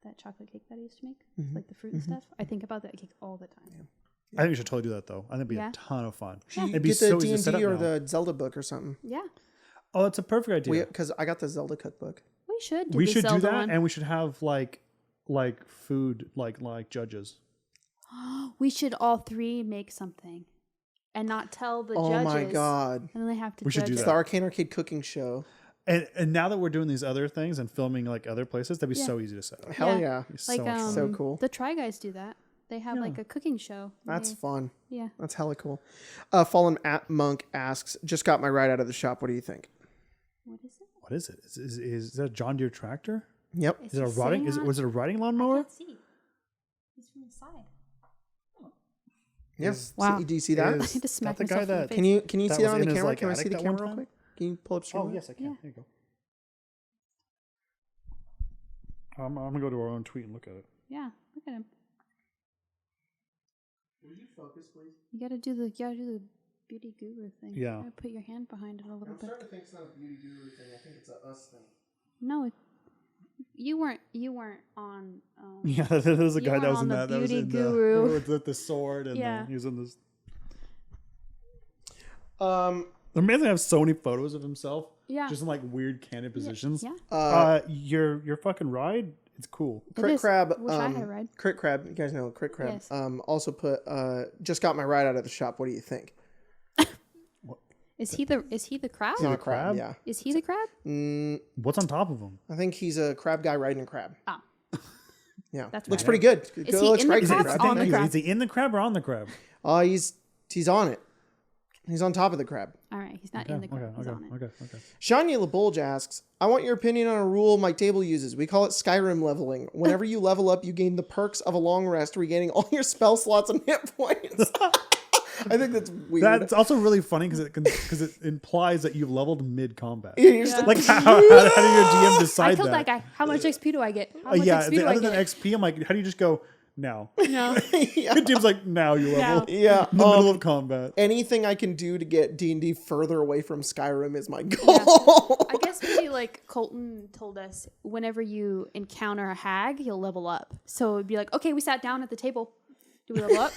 S3: That chocolate cake that I used to make, like the fruit and stuff. I think about that cake all the time.
S2: Yeah. I think we should totally do that though. I think it'd be a ton of fun.
S1: Yeah.
S2: It'd be
S1: get
S2: so
S1: the
S2: easy to set up
S1: D&D or
S2: now.
S1: the Zelda book or something.
S3: Yeah.
S2: Oh, that's a perfect idea.
S1: Because I got the Zelda cookbook.
S3: We should.
S2: We should
S3: Zelda
S2: do that,
S3: one.
S2: and we should have like food like judges.
S3: We should all three make something, and not tell the judges.
S1: Oh my god!
S3: And then they have to.
S2: We should do
S1: It's
S2: that.
S1: the Arcane Arcade cooking show.
S2: And now that we're doing these other things and filming like other places, that'd be so easy to set up.
S1: Hell yeah.
S3: Like
S2: so much fun.
S1: So cool.
S3: The Try Guys do that. They have like a cooking show.
S1: That's fun.
S3: Yeah.
S1: That's hella cool. Fallen Monk asks, just got my ride out of the shop. What do you think?
S3: What is it?
S2: What is it? Is that a John Deere tractor?
S1: Yep.
S2: Is it a riding? Was it a riding lawnmower?
S3: I can't see. He's from the side.
S1: Yes.
S3: Wow.
S1: Do you see that?
S3: I need to smack
S2: the guy
S3: myself in the
S2: that-
S3: face.
S1: Can you
S2: That
S1: see that
S2: was
S1: on
S2: in
S1: the
S2: his,
S1: camera?
S2: like,
S1: Can I see
S2: attic
S1: the
S2: that
S1: camera
S2: one
S1: real
S2: time?
S1: quick? Can you pull up stream?
S2: Oh yes, I can.
S3: Yeah.
S2: There you go. I'm gonna go to our own tweet and look at it.
S3: Yeah. Look at him.
S1: Will you focus, please?
S3: You gotta do the beauty guru thing.
S2: Yeah.
S3: You gotta put your hand behind it a little bit.
S1: starting to think it's not a beauty guru thing. I think it's a us thing.
S3: No, you weren't on.
S2: Yeah, there's a
S3: You
S2: guy that
S3: were
S2: was
S3: on
S2: in
S3: the
S2: that. That was
S3: beauty
S2: in
S3: guru.
S2: with the sword and
S3: Yeah.
S2: he was in this. Amazing to have so many photos of himself.
S3: Yeah.
S2: Just in like weird candid positions.
S3: Yeah.
S2: Your fucking ride, it's cool.
S1: Crit Crab.
S3: Wish I had a ride.
S1: Crit Crab. You guys know Crit Crab.
S3: Yes.
S1: Also put. Just got my ride out of the shop. What do you think?
S3: Is he the crab?
S1: He's not a
S2: crab?
S1: Yeah.
S3: Is he the crab?
S2: What's on top of him?
S1: I think he's a crab guy riding a crab.
S3: Oh.
S1: Yeah.
S3: That's
S1: looks
S3: right.
S1: pretty good.
S3: Is he
S1: looks
S3: in the
S1: great.
S3: crab?
S1: Crab.
S3: On the crab.
S2: Is he in the crab or on the crab?
S1: He's on it. He's on top of the crab.
S3: All right, he's not in the crab. He's on it.
S2: Okay.
S1: Shania LeBulge asks, I want your opinion on a rule my table uses. We call it Skyrim leveling. Whenever you level up, you gain the perks of a long rest, regaining all your spell slots and hit points. I think that's weird.
S2: That's also really funny because it implies that you've leveled mid combat.
S1: You're just
S2: Like how do your DM decide
S3: I killed that guy. How much XP do I get? How much XP do I
S2: other than
S3: get?
S2: XP, I'm like, how do you just go now?
S3: No.
S1: yeah.
S2: Your DM's like, now you level.
S1: Yeah.
S2: In the middle of combat.
S1: Anything I can do to get D&D further away from Skyrim is my goal.
S3: I guess maybe like Colton told us, whenever you encounter a hag, you'll level up. So it'd be like, okay, we sat down at the table. Do we level up?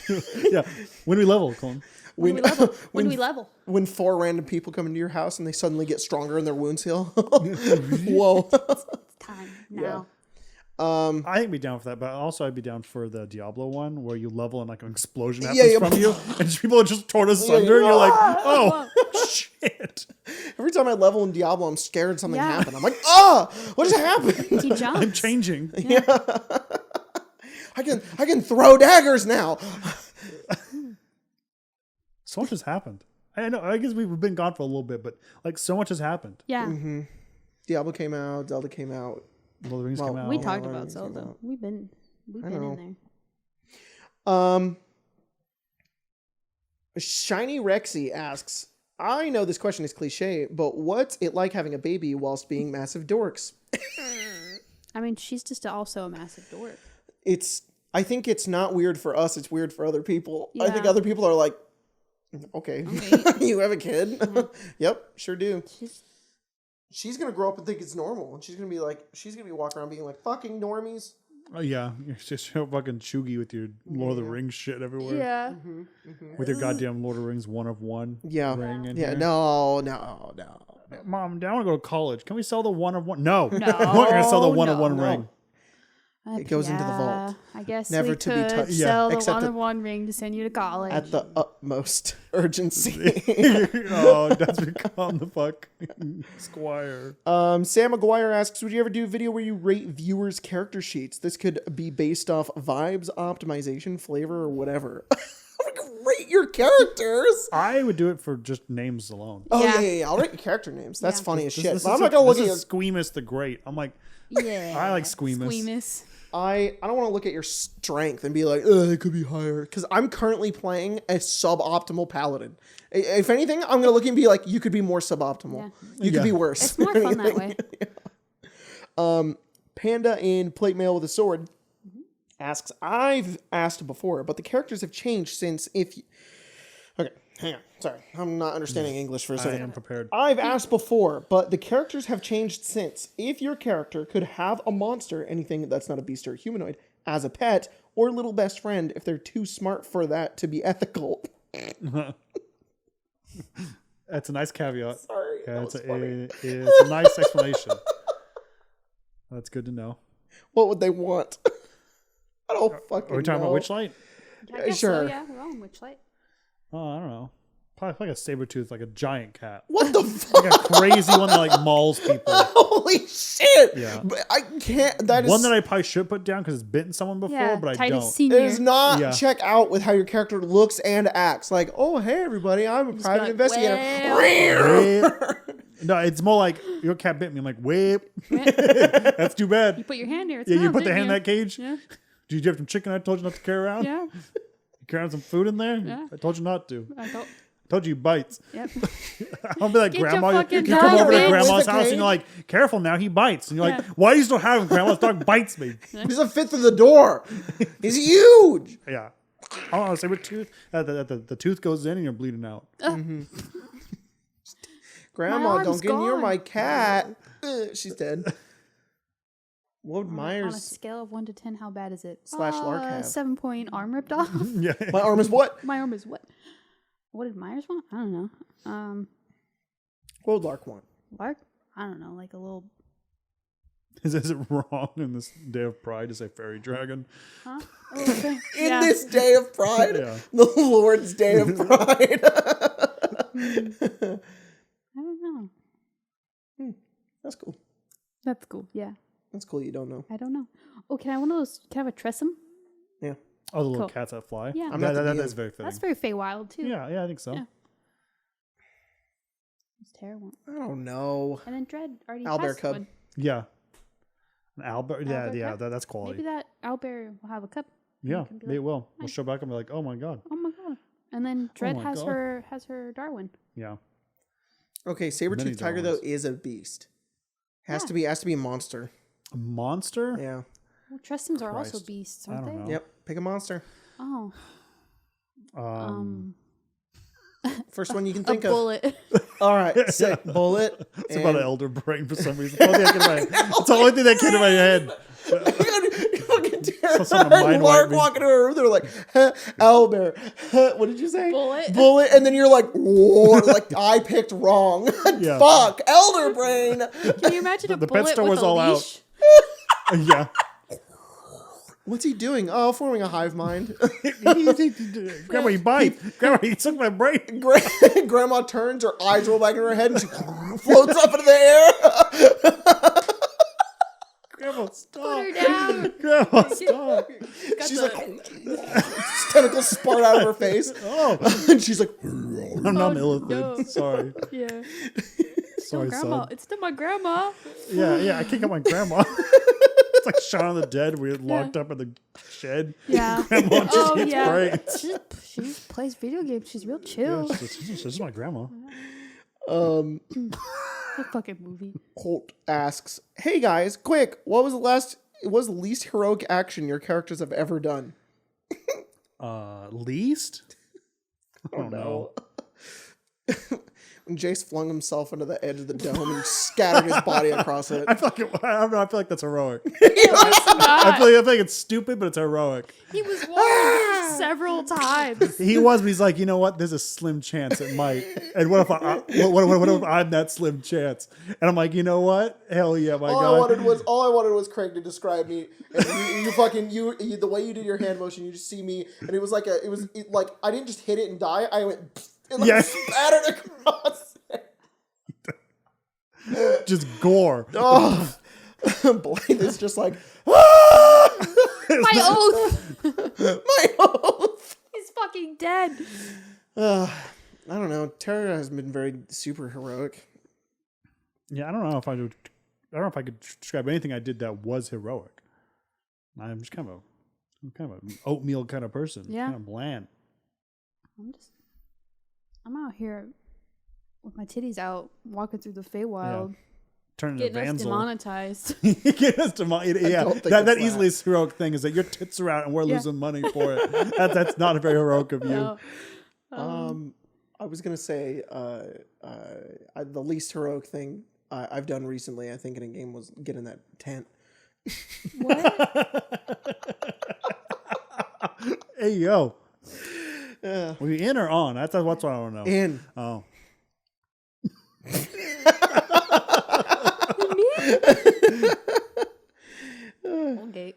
S2: Yeah. When we level, Colin.
S3: When do we level? When do we level?
S1: When 4 random people come into your house and they suddenly get stronger and their wounds heal. Whoa.
S3: It's time now.
S2: I think I'd be down for that, but also I'd be down for the Diablo one where you level and like an explosion happens from you and people are just torn asunder and you're like, oh, shit.
S1: Every time I level in Diablo, I'm scared something
S3: Yeah.
S1: happened. I'm like, what just happened?
S3: He jumps.
S2: I'm changing.
S1: I can throw daggers now.
S2: So much has happened. I know. I guess we've been gone for a little bit, but like so much has happened.
S3: Yeah.
S1: Diablo came out. Zelda came out.
S2: Lord of the Rings came out.
S3: We talked
S1: Lord of the
S3: about
S1: Rings came
S3: Zelda.
S1: out.
S3: We've been in
S1: know.
S3: there.
S1: Shiny Rexy asks, I know this question is cliche, but what's it like having a baby whilst being massive dorks?
S3: I mean, she's just also a massive dork.
S1: I think it's not weird for us. It's weird for other people. I think
S3: Yeah.
S1: other people are like, okay. You have a kid? Yep, sure do. She's going to grow up and think it's normal. And she's going to be walking around being like, fucking normies.
S2: Oh yeah, you're just so fucking chuggy with your Lord of the Rings shit everywhere.
S3: Yeah.
S2: With your goddamn Lord of the Rings 1 of 1 ring in here.
S1: No.
S2: Mom, I want to go to college. Can we sell the 1 of 1? No.
S3: No.
S2: We're not going to sell the 1 of 1
S1: no.
S2: ring.
S1: It goes into the vault.
S3: I guess
S1: Never
S3: we
S1: to be
S3: could
S1: touched.
S3: sell the
S1: Except
S3: one ring to send you to college.
S1: at the utmost urgency.
S2: Oh, that's become the fucking squire.
S1: Sam McGuire asks, would you ever do a video where you rate viewers' character sheets? This could be based off vibes, optimization, flavor, or whatever. Rate your characters.
S2: I would do it for just names alone.
S1: Oh yeah. I'll rate your character names. That's funny as shit.
S2: This
S1: But I'm not gonna look at
S2: this is Squeamus the Great. I'm like,
S3: yeah.
S2: I like Squeamus.
S3: Squeamus.
S1: I don't want to look at your strength and be like, it could be higher. Because I'm currently playing a suboptimal paladin. If anything, I'm going to look and be like, you could be more suboptimal.
S3: Yeah.
S1: You could be worse.
S3: It's more fun that way.
S1: Panda in Plate Mail with a Sword asks, I've asked before, but the characters have changed since Okay, hang on. Sorry, I'm not understanding English for a second.
S2: I am prepared.
S1: I've asked before, but the characters have changed since. If your character could have a monster, anything that's not a beast or a humanoid, as a pet, or little best friend, if they're too smart for that to be ethical.
S2: That's a nice caveat.
S1: Sorry,
S2: Yeah,
S1: that
S2: it's
S1: was funny.
S2: it's a nice explanation. That's good to know.
S1: What would they want? I don't fucking know.
S2: Are we talking about Witchlight?
S3: I guess
S1: Sure.
S3: So, yeah, we're on Witchlight.
S2: Oh, I don't know. Probably like a saber tooth, like a giant cat.
S1: What the fuck?
S2: Like a crazy one that like mauls people.
S1: Holy shit!
S2: Yeah.
S1: But I can't. That is
S2: One that I probably should put down because it's bitten someone before,
S3: Yeah,
S2: but I
S3: Titus
S2: don't.
S3: Senior.
S1: It does not
S2: Yeah.
S1: check out with how your character looks and acts. Like, oh, hey, everybody, I'm a private
S3: like,
S1: investigator.
S2: Whip. No, it's more like your cat bit me. I'm like, whip. That's too bad.
S3: You put your hand there. It's
S2: Yeah, you
S3: mouth,
S2: put the
S3: didn't
S2: hand in
S3: you?
S2: that cage.
S3: Yeah.
S2: Did you have some chicken I told you not to carry around?
S3: Yeah.
S2: You carry around some food in there?
S3: Yeah.
S2: I told you not to.
S3: I thought.
S2: I told you he bites.
S3: Yep.
S2: I'll be like,
S3: Get your
S2: Grandma, you
S3: fucking
S2: come
S3: dog,
S2: over to
S3: bitch.
S2: Grandma's
S1: With a
S2: house and
S1: cage.
S2: you're like, careful now, he bites. And you're
S3: Yeah.
S2: like, why do you still have him? Grandma's dog bites me.
S1: He's a fifth of the door. He's huge.
S2: Yeah. I want to say with tooth. The tooth goes in and you're bleeding out.
S1: Grandma,
S3: arm's
S1: don't get near
S3: gone.
S1: my cat. She's dead. What would
S3: On a
S1: Myers
S3: scale of 1 to 10, how bad is it?
S1: Slash Lark have?
S3: 7-point arm ripped off.
S2: Yeah.
S1: My arm is what?
S3: My arm is what? What did Myers want? I don't know.
S1: What would Lark want?
S3: Lark? I don't know. Like a little.
S2: Is it wrong in this day of pride to say fairy dragon?
S3: Huh? A little thing.
S1: In
S3: Yeah.
S1: this day of pride,
S2: Yeah.
S1: the Lord's day of pride.
S3: I don't know.
S1: That's cool.
S3: That's cool. Yeah.
S1: That's cool. You don't know.
S3: I don't know. Oh, can I have one of those? Can I have a tressum?
S1: Yeah.
S2: Oh, the little
S3: Cool.
S2: cats that fly?
S3: Yeah.
S1: I'm
S2: That,
S1: not the
S2: that's
S1: DM.
S2: very fitting.
S3: That's very Feywild too.
S2: Yeah, I think so.
S3: Yeah. It's terrible.
S1: I don't know.
S3: And then Dread already
S1: Owlbear
S3: has
S1: cub.
S3: one.
S2: Yeah. An Albert? Yeah,
S3: Owlbear
S2: yeah,
S3: cub?
S2: that's quality.
S3: Maybe that owlbear will have a cup.
S2: Yeah,
S3: can be
S2: they
S3: like,
S2: will. We'll
S3: "Nice."
S2: show back and be like, oh my god.
S3: Oh my god. And then Dread
S2: my
S3: has
S2: God.
S3: her Darwin.
S2: Yeah.
S1: Okay, saber-tooth
S2: Many
S1: tiger though
S2: dollars.
S1: is a beast. Has
S3: Yeah.
S1: to be a monster.
S2: A monster?
S1: Yeah.
S3: Well, Trestums are also
S2: Christ.
S3: beasts,
S2: I
S3: aren't
S2: don't
S3: they?
S2: know.
S1: Yep. Pick a monster.
S3: Oh.
S1: First one you can
S3: A
S1: think of.
S3: bullet.
S1: All right. Sick. Bullet.
S2: It's about an elder brain for some reason. It's the only thing that came to my head.
S1: Fucking
S2: Something to mind
S1: Mark
S2: wipe me.
S1: walking to a room, they're like, owlbear. What did you say?
S3: Bullet.
S1: Bullet. And then you're like, whoa, like I picked wrong.
S2: Yeah.
S1: Fuck. Elder brain.
S3: Can you imagine a
S2: The pet
S3: bullet
S2: store
S3: with
S2: was
S3: a
S2: all out.
S3: leash?
S2: Yeah.
S1: What's he doing? Oh, forming a hive mind.
S2: Grandma, you bite. Grandma, you took my brain.
S1: Grandma turns, her eyes roll back in her head, and she floats up into the air.
S2: Grandma,
S3: Put
S2: stop.
S3: her down.
S2: Grandma, stop.
S3: Got
S1: She's
S3: the-
S1: like, tentacles spart out of her face.
S2: Oh,
S1: And she's like,
S2: I'm not
S3: Oh,
S2: illithid.
S3: no.
S2: Sorry.
S3: Yeah.
S2: Sorry,
S3: Grandma.
S2: son.
S3: It's still my grandma.
S2: Yeah, I kick out my grandma. It's like Shaun of the Dead. We're locked up in the shed.
S3: Yeah.
S2: Grandma just
S3: Oh,
S2: eats
S3: yeah.
S2: brains.
S3: She just plays video games. She's real
S2: Yeah,
S3: chill.
S2: this is my grandma.
S1: um,
S3: A fucking movie.
S1: Holt asks, hey guys, quick, what was the least heroic action your characters have ever done?
S2: Least?
S1: Oh no. And Jace flung himself into the edge of the dome and scattered his body across it.
S2: I don't know. I feel like that's heroic.
S3: I
S2: I feel like it's stupid, but it's heroic.
S3: He was warned several times.
S2: He was, but he's like, you know what? There's a slim chance it might. And what if what if I'm that slim chance? And I'm like, you know what? Hell yeah, my
S1: all
S2: God.
S1: I wanted was Craig to describe me. And you the way you did your hand motion, you just see me, and it was like I didn't just hit it and die. I went and spattered across it.
S2: Just gore.
S1: Oh, Blaine is just like,
S3: My oath.
S1: my oath.
S3: He's fucking dead.
S1: I don't know. Terra has been very super heroic.
S2: Yeah, I don't know if I could describe anything I did that was heroic. I'm just kind of an oatmeal kind of person.
S3: Yeah.
S2: Kind of bland.
S3: I'm out here with my titties out, walking through the Feywild,
S2: Turning to
S3: getting us
S2: Vansel.
S3: demonetized.
S2: Get us yeah,
S1: don't think
S2: that
S1: it's
S2: easily is heroic thing is that your tits are out and we're losing money for it. That's not a very heroic of you.
S3: No.
S1: I was gonna say the least heroic thing I've done recently, I think, in a game was get in that tent.
S3: What?
S2: Hey yo,
S1: Yeah.
S2: were you in or on? That's what I want to know.
S1: In.
S2: Oh,
S3: Okay.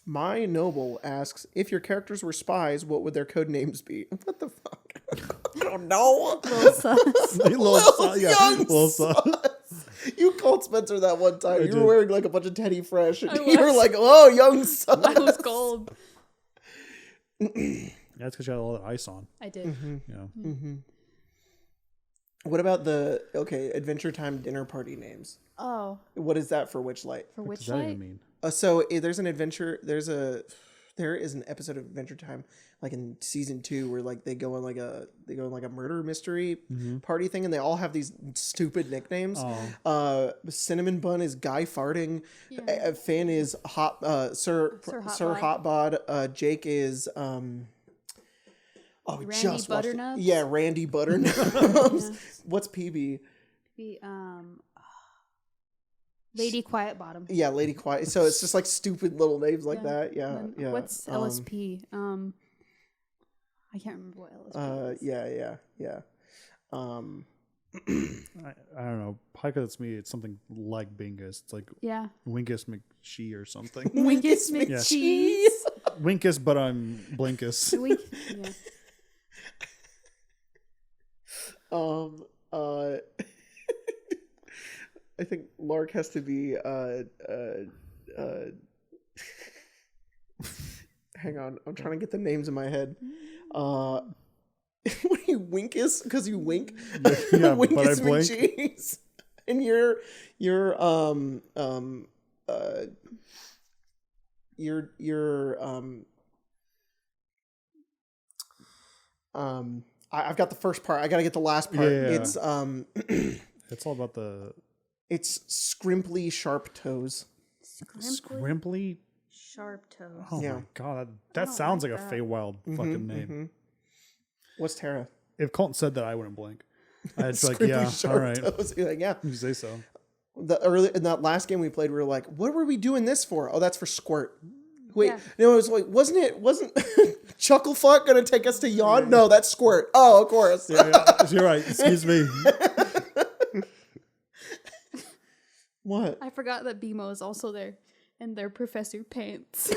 S1: My Noble asks, if your characters were spies, what would their code names be? What the fuck? I don't know.
S3: Little sus.
S1: Young sus. You called Spencer that one time. You were wearing like a bunch of Teddy Fresh. And you were like, oh, young sus.
S3: I was cold.
S2: that's because you had all that ice on.
S3: I did.
S2: You know.
S1: Mm-hmm. What about the, Adventure Time dinner party names?
S3: Oh.
S1: What is that for Witchlight?
S3: For
S2: What
S3: which
S2: does that
S3: light?
S2: even mean?
S1: So there is an episode of Adventure Time, like in season 2, where like they go in like a murder mystery party thing, and they all have these stupid nicknames. Cinnamon Bun is Guy Farting.
S3: Yeah.
S1: Finn is Sir Hotbod. Jake is
S3: Randy Butternut.
S1: Yeah, Randy Butternut. What's PB?
S3: Lady Quiet Bottom.
S1: Yeah, Lady Quiet. So it's just like stupid little names like that. Yeah, yeah.
S3: What's LSP? I can't remember what LSP is.
S1: Yeah.
S2: I don't know. Probably because it's me. It's something like Bingus. It's like Winkus McShee or something.
S3: Winkus McCheese.
S2: Winkus, but I'm Blinkus.
S1: I think Lark has to be hang on, I'm trying to get the names in my head. What are you, Winkus? Because you wink.
S2: Yeah,
S1: Winkus
S2: but I blink.
S1: McCheese. And you're I've got the first part. I got to get the last part.
S2: Yeah.
S1: It's
S2: It's all about the
S1: it's Scrimply Sharp Toes.
S2: Scrimply
S3: Sharp Toes.
S2: Oh
S1: Yeah.
S2: my god, that sounds like a Feywild
S1: Mm-hmm,
S2: fucking name.
S1: What's Tara?
S2: If Colton said that, I wouldn't blink. I'd be like,
S1: Scrimply
S2: yeah,
S1: Sharp
S2: all right.
S1: Toes. You're like, yeah.
S2: You say so.
S1: In that last game we played, we were like, what were we doing this for? Oh, that's for Squirt. Wait,
S3: Yeah.
S1: no, it was like, wasn't Chucklefuck gonna take us to Yawn? No, that's Squirt. Oh, of course.
S2: Yeah, you're right. Excuse me.
S1: What?
S3: I forgot that BMO is also there, and they're Professor Pants.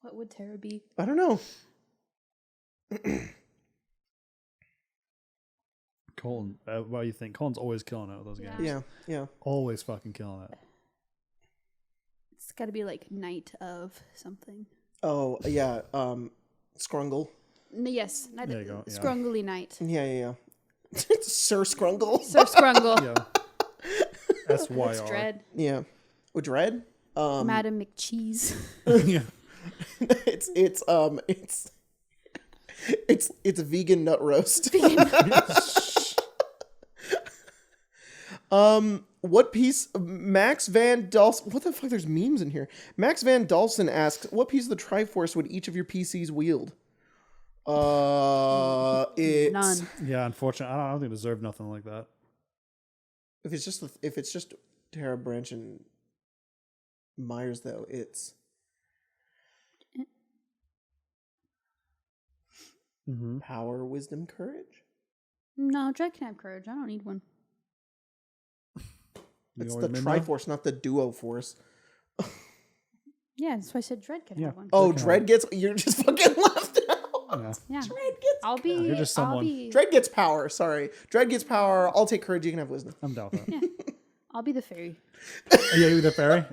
S3: What would Tara be?
S1: I don't know.
S2: Colton, what do you think? Colton's always killing it with those games.
S1: Yeah.
S2: Always fucking killing it.
S3: It's got to be like Knight of something.
S1: Oh, yeah. Scrungle.
S3: Yes, Knight
S2: There you go, yeah.
S3: Scrungly Knight.
S1: Yeah. Sir Scrungle.
S3: Sir Scrungle.
S2: Yeah.
S3: What's
S2: SYR.
S3: Dread?
S1: Yeah. With Dread?
S3: Madam McCheese.
S2: Yeah.
S1: It's a vegan nut roast. What piece? Max Van Dalsen. What the fuck? There's memes in here. Max Van Dalsen asks, "What piece of the Triforce would each of your PCs wield?" It's
S3: None.
S2: Yeah, unfortunately, I don't think it deserve nothing like that.
S1: if it's just Terra Branch and Myers though, it's power, wisdom, courage.
S3: No, Dread can have courage. I don't need one.
S1: It's the Triforce, not the Duo Force.
S3: Yeah, that's why I said Dread can have one.
S1: Oh, Dread gets. You're just fucking left out.
S3: Yeah.
S1: Dread gets.
S3: I'll be.
S2: You're just
S3: I'll
S2: someone.
S3: be.
S1: Dread gets power. Sorry, Dread gets power. I'll take courage. You can have wisdom.
S2: I'm down with that.
S3: Yeah. I'll be the fairy.
S2: Yeah, you the fairy?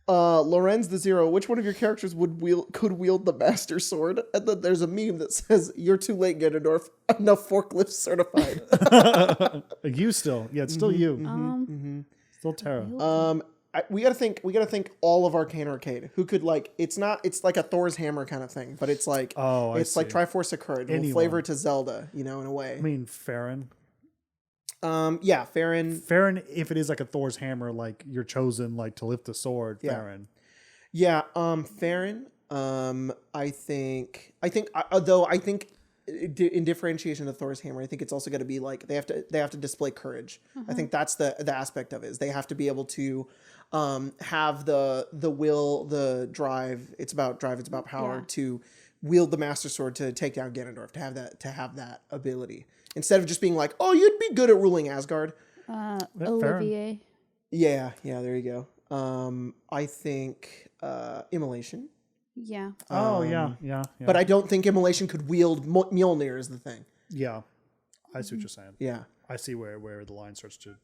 S1: Lorenz the Zero. Which one of your characters could wield the Master Sword? And then there's a meme that says, "You're too late, Ganondorf. Enough forklifts certified."
S2: You still. Yeah, it's still you. Still Terra.
S1: We gotta think all of Arcane Arcade. Who could it's like a Thor's hammer kind of thing, but it's like it's like Triforce of Courage. We'll flavor it to Zelda, in a way.
S2: I mean, Farron.
S1: Yeah, Farron.
S2: Farron, if it is like a Thor's hammer, like you're chosen to lift the sword, Farron.
S1: Yeah, Farron. I think in differentiation of Thor's hammer, I think it's also got to be they have to display courage. I think that's the aspect of it. Is they have to be able to have the will, the drive. It's about drive. It's about power to wield the Master Sword to take down Ganondorf. To have that ability instead of just being like, oh, you'd be good at ruling Asgard.
S3: Olivier.
S1: Yeah. There you go. I think Immolation.
S3: Yeah.
S2: Yeah.
S1: But I don't think Immolation could wield Mjolnir is the thing.
S2: Yeah. I see what you're saying.
S1: Yeah.
S2: I see where the line starts to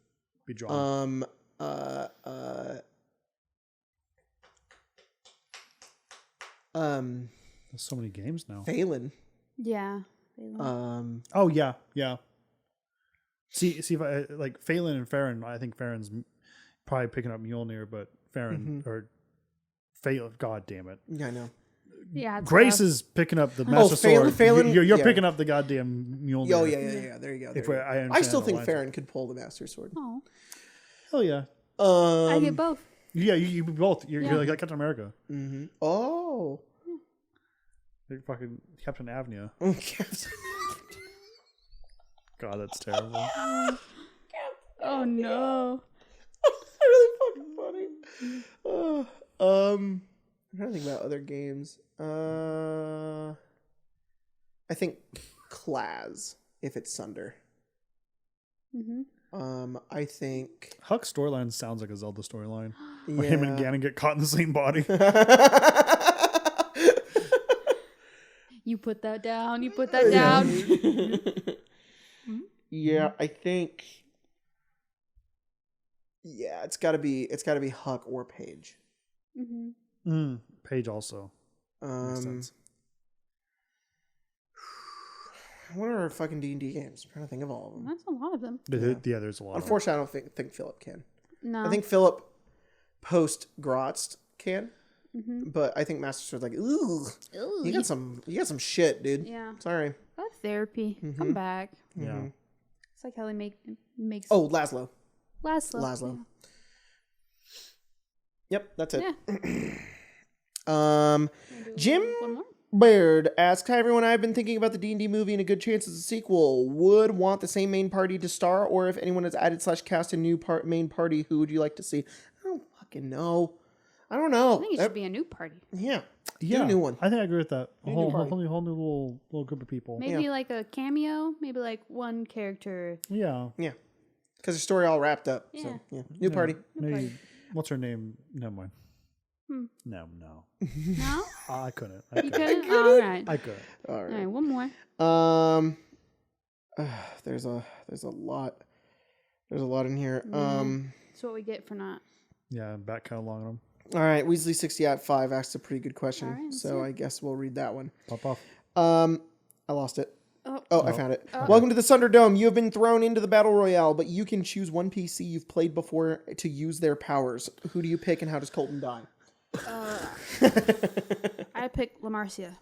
S2: be drawn. There's so many games now.
S1: Phelan.
S3: Yeah.
S2: Oh yeah. See if I Phelan and Farron. I think Farron's probably picking up Mjolnir, but Farron or Phelan. God damn it.
S1: Yeah, I know.
S3: Yeah.
S2: Grace is picking up the Master Sword.
S1: Phelan,
S2: you're picking up the goddamn Mjolnir.
S1: Oh yeah. There you go. I still think Farron could pull the Master Sword.
S3: Oh.
S2: Hell yeah.
S3: I get both.
S2: Yeah, you both. You're like Captain America.
S1: Mm-hmm. Oh.
S2: You're fucking Captain Avnia.
S1: Captain.
S2: God, that's terrible.
S3: Oh no.
S1: That's really fucking funny. I'm trying to think about other games. I think Klaz, if it's Sunder. I think
S2: Huck's storyline sounds like a Zelda storyline.
S1: Yeah.
S2: Where him and Ganon get caught in the same body.
S3: You put that down. You put that down.
S1: Yeah, I think. Yeah, it's got to be Huck or Paige.
S2: Paige also. Makes sense.
S1: What are our fucking D&D games? I'm trying to think of all of them.
S3: That's a lot of them.
S2: Yeah, there's a lot.
S1: Unfortunately, I don't think Philip can.
S3: No.
S1: I think Philip post Grotz can, but I think Master Sword's like, ooh, you got some shit, dude.
S3: Yeah.
S1: Sorry.
S3: Go to therapy. Come back.
S2: Yeah.
S3: It's like how they makes.
S1: Oh, Laszlo.
S3: Laszlo.
S1: Yep, that's it.
S3: Yeah.
S1: Jim
S3: One more.
S1: Baird asks, hi everyone, I've been thinking about the D&D movie and a good chance it's a sequel. Would want the same main party to star, or if anyone has added / cast a new main party, who would you like to see? I don't fucking know. I don't know.
S3: I think it should be a new party.
S1: Yeah.
S2: Yeah.
S1: Do a new one.
S2: I think I agree with that. A whole
S1: party.
S2: new little group of people.
S3: Maybe like a cameo. Maybe like one character.
S2: Yeah.
S1: Yeah. Because the story all wrapped up.
S3: Yeah.
S1: So, yeah. New party.
S2: Maybe. What's her name? Never mind. No.
S3: No?
S2: I couldn't.
S3: You couldn't? All right.
S2: I couldn't.
S1: All right.
S3: All right, one more.
S1: There's a lot. There's a lot in here.
S3: That's what we get for not.
S2: Yeah, back kind of long on them.
S1: All right, Weasley60 at 5 asked a pretty good question,
S3: All right,
S1: so I guess we'll read that one.
S2: Pop off.
S1: I lost it.
S3: Oh,
S1: I found it. Welcome to the Thunderdome. You have been thrown into the Battle Royale, but you can choose one PC you've played before to use their powers. Who do you pick and how does Colton die?
S3: I pick LaMarcia.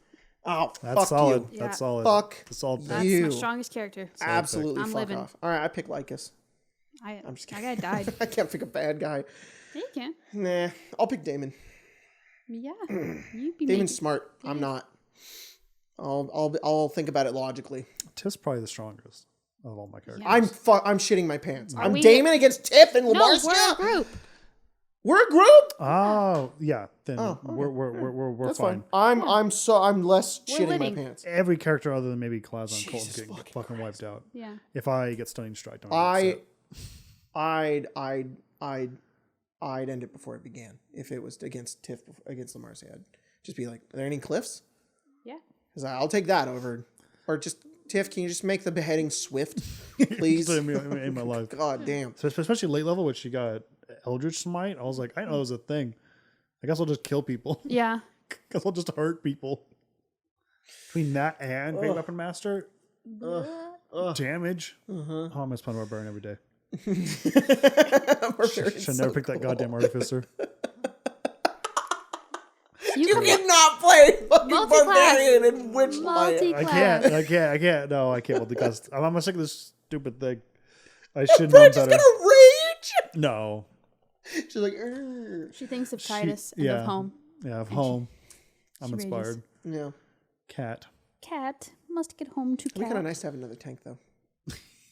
S1: Oh,
S2: That's
S1: fuck
S2: solid.
S1: you.
S2: That's solid.
S1: Fuck
S2: That's solid.
S3: That's
S1: You.
S3: my strongest character.
S1: Absolutely
S3: I'm
S1: fuck
S3: living.
S1: off. All right, I pick Lycus. I'm just
S3: That
S1: kidding.
S3: guy died.
S1: I can't pick a bad guy.
S3: Yeah, you can.
S1: Nah, I'll pick Damon.
S3: Yeah, you'd be
S1: Damon's
S3: making-
S1: smart. I'm not. I'll think about it logically.
S2: Tiff's probably the strongest of all my characters.
S3: Yeah.
S1: I'm shitting my pants.
S3: Are
S1: I'm
S3: we-
S1: Damon against Tiff and
S3: No,
S1: Lamarcia.
S3: we're a group.
S1: We're a group.
S2: Oh yeah, then
S1: Oh, okay.
S2: we're
S1: That's
S2: fine.
S1: fine. I'm less
S3: We're
S1: shitting
S3: winning.
S1: my pants.
S2: Every character other than maybe Claws on Colt
S1: Jesus
S2: getting
S1: fucking
S2: fucking wiped out.
S3: Yeah.
S2: If I get stunning strike, don't
S1: I'd end it before it began. If it was against Tiff, against Lamarcia, I'd just be like, "Are there any cliffs?"
S3: Yeah.
S1: Because I'll take that over, or just Tiff. Can you just make the beheading swift, please?
S2: in my life.
S1: God damn.
S2: So especially late level, which she got Eldritch Smite. I was like, I know it was a thing. I guess I'll just kill people.
S3: Yeah.
S2: Guess I'll just hurt people. Between that and Great Weapon Master, damage. Oh, I miss playing Barbarian every day. Should never pick that goddamn Artificer.
S1: You cannot play fucking
S3: Multi-class.
S1: Barbarian and Witchlight.
S2: I can't. No, I can't multicast. I'm sick of this stupid thing. I should know
S1: Bridge is
S2: better.
S1: gonna rage.
S2: No.
S1: She's like, "Urgh."
S3: She thinks of Titus and of home.
S2: Yeah, of home. I'm
S3: she rages.
S2: inspired.
S1: Yeah.
S2: Cat.
S3: Cat must get home to
S1: It'd be kind
S3: cat.
S1: of nice to have another tank, though.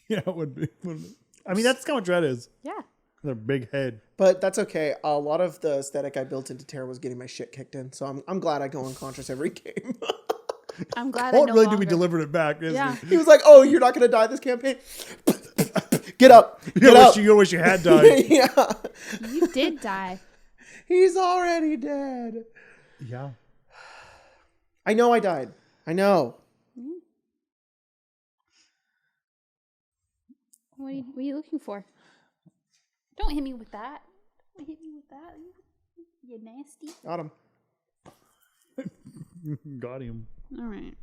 S2: Yeah, it would be. Wouldn't it? I mean, that's kind of what Dread is.
S3: Yeah.
S2: Their big head.
S1: But that's okay. A lot of the aesthetic I built into Terra was getting my shit kicked in, so I'm glad I go unconscious every game.
S3: I'm glad
S2: Colt
S3: I no
S2: really
S3: longer.
S2: do be delivering it back, isn't
S3: Yeah.
S2: he?
S1: He was like, "Oh, you're not gonna die this campaign? Get up,
S2: You
S1: get up."
S2: wish you had died.
S1: Yeah,
S3: You did die.
S1: he's already dead.
S2: Yeah.
S1: I know I died. I know.
S3: What are you looking for? Don't hit me with that. Don't hit me with that. You nasty.
S1: Got him.
S2: Got him.
S3: All right.